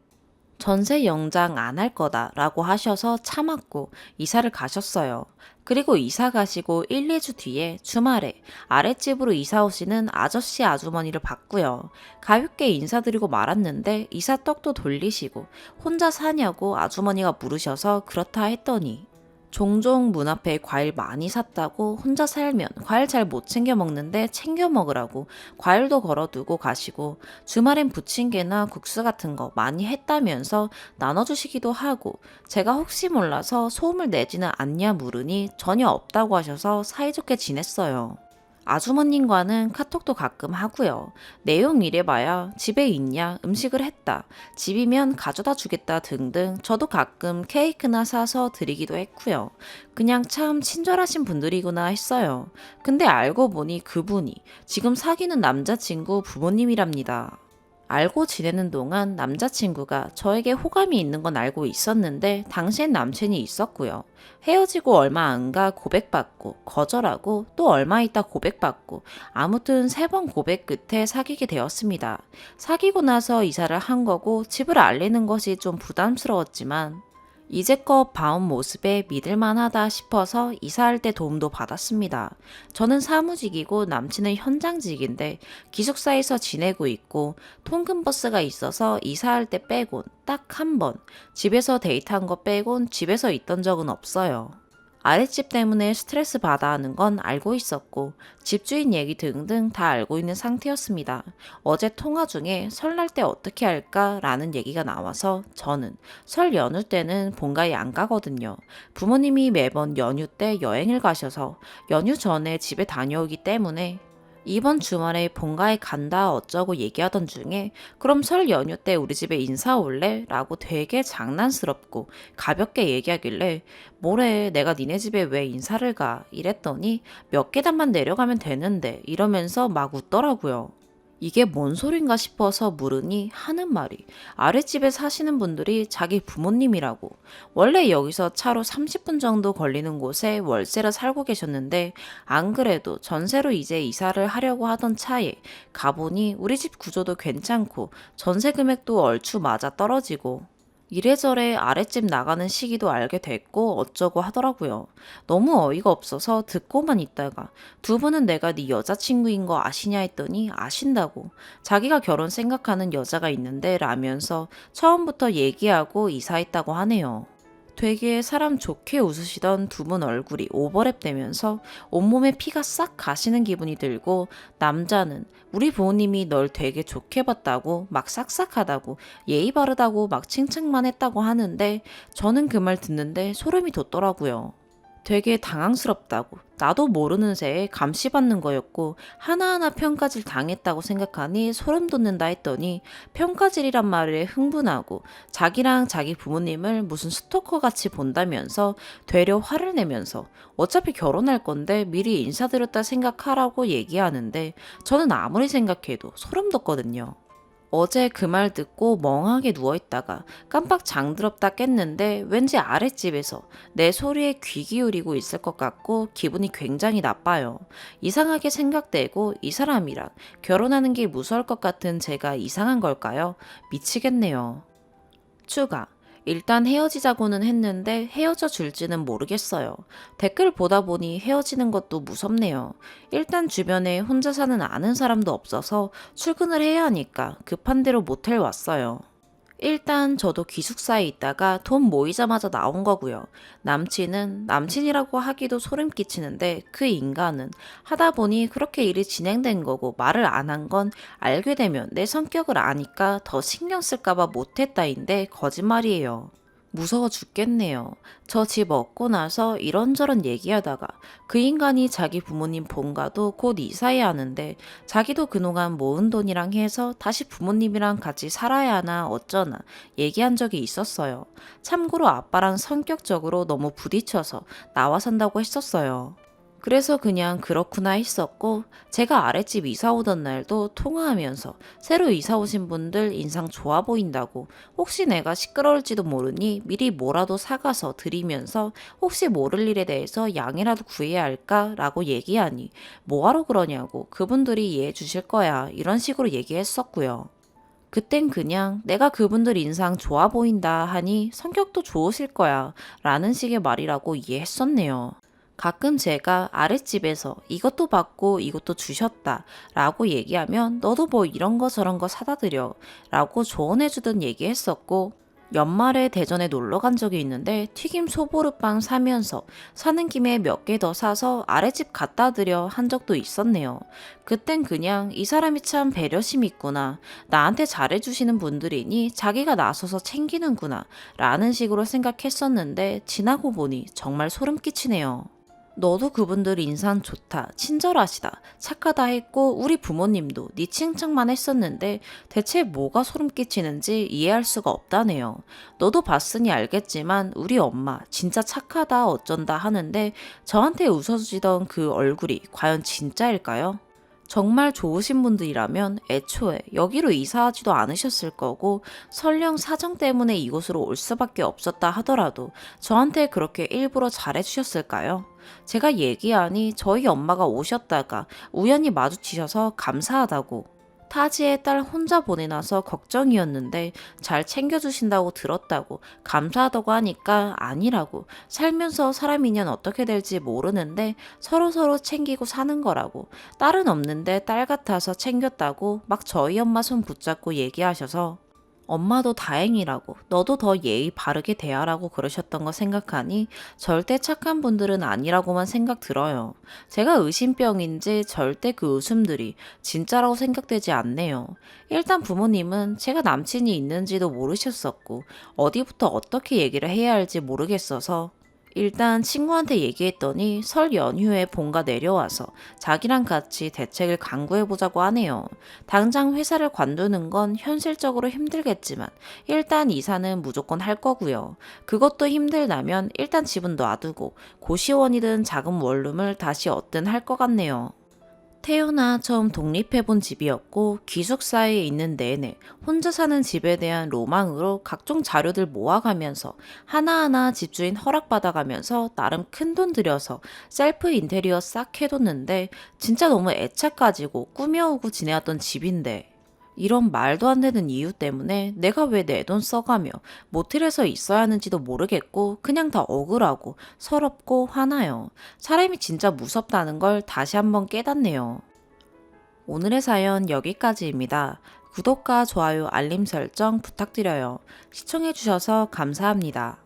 전세 연장 안 할 거다라고 하셔서 참았고 이사를 가셨어요. 그리고 이사 가시고 1, 2주 뒤에 주말에 아랫집으로 이사 오시는 아저씨 아주머니를 봤고요. 가볍게 인사드리고 말았는데 이사 떡도 돌리시고 혼자 사냐고 아주머니가 물으셔서 그렇다 했더니 종종 문 앞에 과일 많이 샀다고 혼자 살면 과일 잘 못 챙겨 먹는데 챙겨 먹으라고 과일도 걸어두고 가시고 주말엔 부침개나 국수 같은 거 많이 했다면서 나눠주시기도 하고 제가 혹시 몰라서 소음을 내지는 않냐 물으니 전혀 없다고 하셔서 사이좋게 지냈어요. 아주머님과는 카톡도 가끔 하고요. 내용 이래봐야 집에 있냐, 음식을 했다, 집이면 가져다 주겠다 등등 저도 가끔 케이크나 사서 드리기도 했고요. 그냥 참 친절하신 분들이구나 했어요. 근데 알고 보니 그분이 지금 사귀는 남자친구 부모님이랍니다. 알고 지내는 동안 남자친구가 저에게 호감이 있는 건 알고 있었는데 당시엔 남친이 있었고요. 헤어지고 얼마 안 가 고백받고 거절하고 또 얼마 있다 고백받고 아무튼 3번 고백 끝에 사귀게 되었습니다. 사귀고 나서 이사를 한 거고 집을 알리는 것이 좀 부담스러웠지만 이제껏 봐온 모습에 믿을만하다 싶어서 이사할 때 도움도 받았습니다. 저는 사무직이고 남친은 현장직인데 기숙사에서 지내고 있고 통근버스가 있어서 이사할 때 빼곤 딱 한 번, 집에서 데이트한 거 빼곤 집에서 있던 적은 없어요. 아랫집 때문에 스트레스 받아 하는 건 알고 있었고, 집주인 얘기 등등 다 알고 있는 상태였습니다. 어제 통화 중에 설날 때 어떻게 할까? 라는 얘기가 나와서 저는 설 연휴 때는 본가에 안 가거든요. 부모님이 매번 연휴 때 여행을 가셔서 연휴 전에 집에 다녀오기 때문에 이번 주말에 본가에 간다 어쩌고 얘기하던 중에 그럼 설 연휴 때 우리 집에 인사 올래? 라고 되게 장난스럽고 가볍게 얘기하길래 뭐래 내가 니네 집에 왜 인사를 가? 이랬더니 몇 계단만 내려가면 되는데 이러면서 막 웃더라고요. 이게 뭔 소린가 싶어서 물으니 하는 말이 아랫집에 사시는 분들이 자기 부모님이라고. 원래 여기서 차로 30분 정도 걸리는 곳에 월세로 살고 계셨는데 안 그래도 전세로 이제 이사를 하려고 하던 차에 가보니 우리 집 구조도 괜찮고 전세 금액도 얼추 맞아 떨어지고 이래저래 아랫집 나가는 시기도 알게 됐고 어쩌고 하더라고요. 너무 어이가 없어서 듣고만 있다가 두 분은 내가 네 여자친구인 거 아시냐 했더니 아신다고. 자기가 결혼 생각하는 여자가 있는데 라면서 처음부터 얘기하고 이사했다고 하네요. 되게 사람 좋게 웃으시던 두 분 얼굴이 오버랩 되면서 온몸에 피가 싹 가시는 기분이 들고 남자는 우리 부모님이 널 되게 좋게 봤다고 막 싹싹하다고 예의 바르다고 막 칭찬만 했다고 하는데 저는 그 말 듣는데 소름이 돋더라고요. 되게 당황스럽다고 나도 모르는 새에 감시받는 거였고 하나하나 평가질 당했다고 생각하니 소름 돋는다 했더니 평가질이란 말에 흥분하고 자기랑 자기 부모님을 무슨 스토커 같이 본다면서 되려 화를 내면서 어차피 결혼할 건데 미리 인사드렸다 생각하라고 얘기하는데 저는 아무리 생각해도 소름 돋거든요. 어제 그 말 듣고 멍하게 누워있다가 깜빡 잠들었다 깼는데 왠지 아랫집에서 내 소리에 귀 기울이고 있을 것 같고 기분이 굉장히 나빠요. 이상하게 생각되고 이 사람이랑 결혼하는 게 무서울 것 같은 제가 이상한 걸까요? 미치겠네요. 추가. 일단 헤어지자고는 했는데 헤어져 줄지는 모르겠어요. 댓글 보다 보니 헤어지는 것도 무섭네요. 일단 주변에 혼자 사는 아는 사람도 없어서 출근을 해야 하니까 급한 대로 모텔 왔어요. 일단 저도 기숙사에 있다가 돈 모이자마자 나온 거고요. 남친은 남친이라고 하기도 소름 끼치는데 그 인간은 하다 보니 그렇게 일이 진행된 거고 말을 안 한 건 알게 되면 내 성격을 아니까 더 신경 쓸까봐 못했다인데 거짓말이에요. 무서워 죽겠네요. 저 집 얻고 나서 이런저런 얘기하다가 그 인간이 자기 부모님 본가도 곧 이사해야 하는데 자기도 그동안 모은 돈이랑 해서 다시 부모님이랑 같이 살아야 하나 어쩌나 얘기한 적이 있었어요. 참고로 아빠랑 성격적으로 너무 부딪혀서 나와 산다고 했었어요. 그래서 그냥 그렇구나 했었고 제가 아랫집 이사 오던 날도 통화하면서 새로 이사 오신 분들 인상 좋아 보인다고 혹시 내가 시끄러울지도 모르니 미리 뭐라도 사가서 드리면서 혹시 모를 일에 대해서 양해라도 구해야 할까라고 얘기하니 뭐하러 그러냐고 그분들이 이해해 주실 거야 이런 식으로 얘기했었고요. 그땐 그냥 내가 그분들 인상 좋아 보인다 하니 성격도 좋으실 거야 라는 식의 말이라고 이해했었네요. 가끔 제가 아랫집에서 이것도 받고 이것도 주셨다 라고 얘기하면 너도 뭐 이런 거 저런 거 사다 드려 라고 조언해주던 얘기했었고 연말에 대전에 놀러 간 적이 있는데 튀김 소보루빵 사면서 사는 김에 몇 개 더 사서 아랫집 갖다 드려 한 적도 있었네요. 그땐 그냥 이 사람이 참 배려심 있구나. 나한테 잘해주시는 분들이니 자기가 나서서 챙기는구나 라는 식으로 생각했었는데 지나고 보니 정말 소름 끼치네요. 너도 그분들 인상 좋다, 친절하시다, 착하다 했고 우리 부모님도 네 칭찬만 했었는데 대체 뭐가 소름 끼치는지 이해할 수가 없다네요. 너도 봤으니 알겠지만 우리 엄마 진짜 착하다 어쩐다 하는데 저한테 웃어주시던 그 얼굴이 과연 진짜일까요? 정말 좋으신 분들이라면 애초에 여기로 이사하지도 않으셨을 거고 설령 사정 때문에 이곳으로 올 수밖에 없었다 하더라도 저한테 그렇게 일부러 잘해주셨을까요? 제가 얘기하니 저희 엄마가 오셨다가 우연히 마주치셔서 감사하다고 타지에 딸 혼자 보내놔서 걱정이었는데 잘 챙겨주신다고 들었다고 감사하다고 하니까 아니라고, 살면서 사람 인연 어떻게 될지 모르는데 서로서로 챙기고 사는 거라고, 딸은 없는데 딸 같아서 챙겼다고 막 저희 엄마 손 붙잡고 얘기하셔서 엄마도 다행이라고, 너도 더 예의 바르게 대하라고 그러셨던 거 생각하니 절대 착한 분들은 아니라고만 생각 들어요. 제가 의심병인지 절대 그 웃음들이 진짜라고 생각되지 않네요. 일단 부모님은 제가 남친이 있는지도 모르셨었고 어디부터 어떻게 얘기를 해야 할지 모르겠어서 일단 친구한테 얘기했더니 설 연휴에 본가 내려와서 자기랑 같이 대책을 강구해보자고 하네요. 당장 회사를 관두는 건 현실적으로 힘들겠지만 일단 이사는 무조건 할 거고요. 그것도 힘들다면 일단 집은 놔두고 고시원이든 작은 원룸을 다시 얻든 할 것 같네요. 태어나 처음 독립해본 집이었고 기숙사에 있는 내내 혼자 사는 집에 대한 로망으로 각종 자료들 모아가면서 하나하나 집주인 허락받아가면서 나름 큰돈 들여서 셀프 인테리어 싹 해뒀는데 진짜 너무 애착 가지고 꾸며오고 지내왔던 집인데, 이런 말도 안 되는 이유 때문에 내가 왜 내 돈 써가며 모텔에서 있어야 하는지도 모르겠고 그냥 다 억울하고 서럽고 화나요. 사람이 진짜 무섭다는 걸 다시 한번 깨닫네요. 오늘의 사연 여기까지입니다. 구독과 좋아요, 알림 설정 부탁드려요. 시청해주셔서 감사합니다.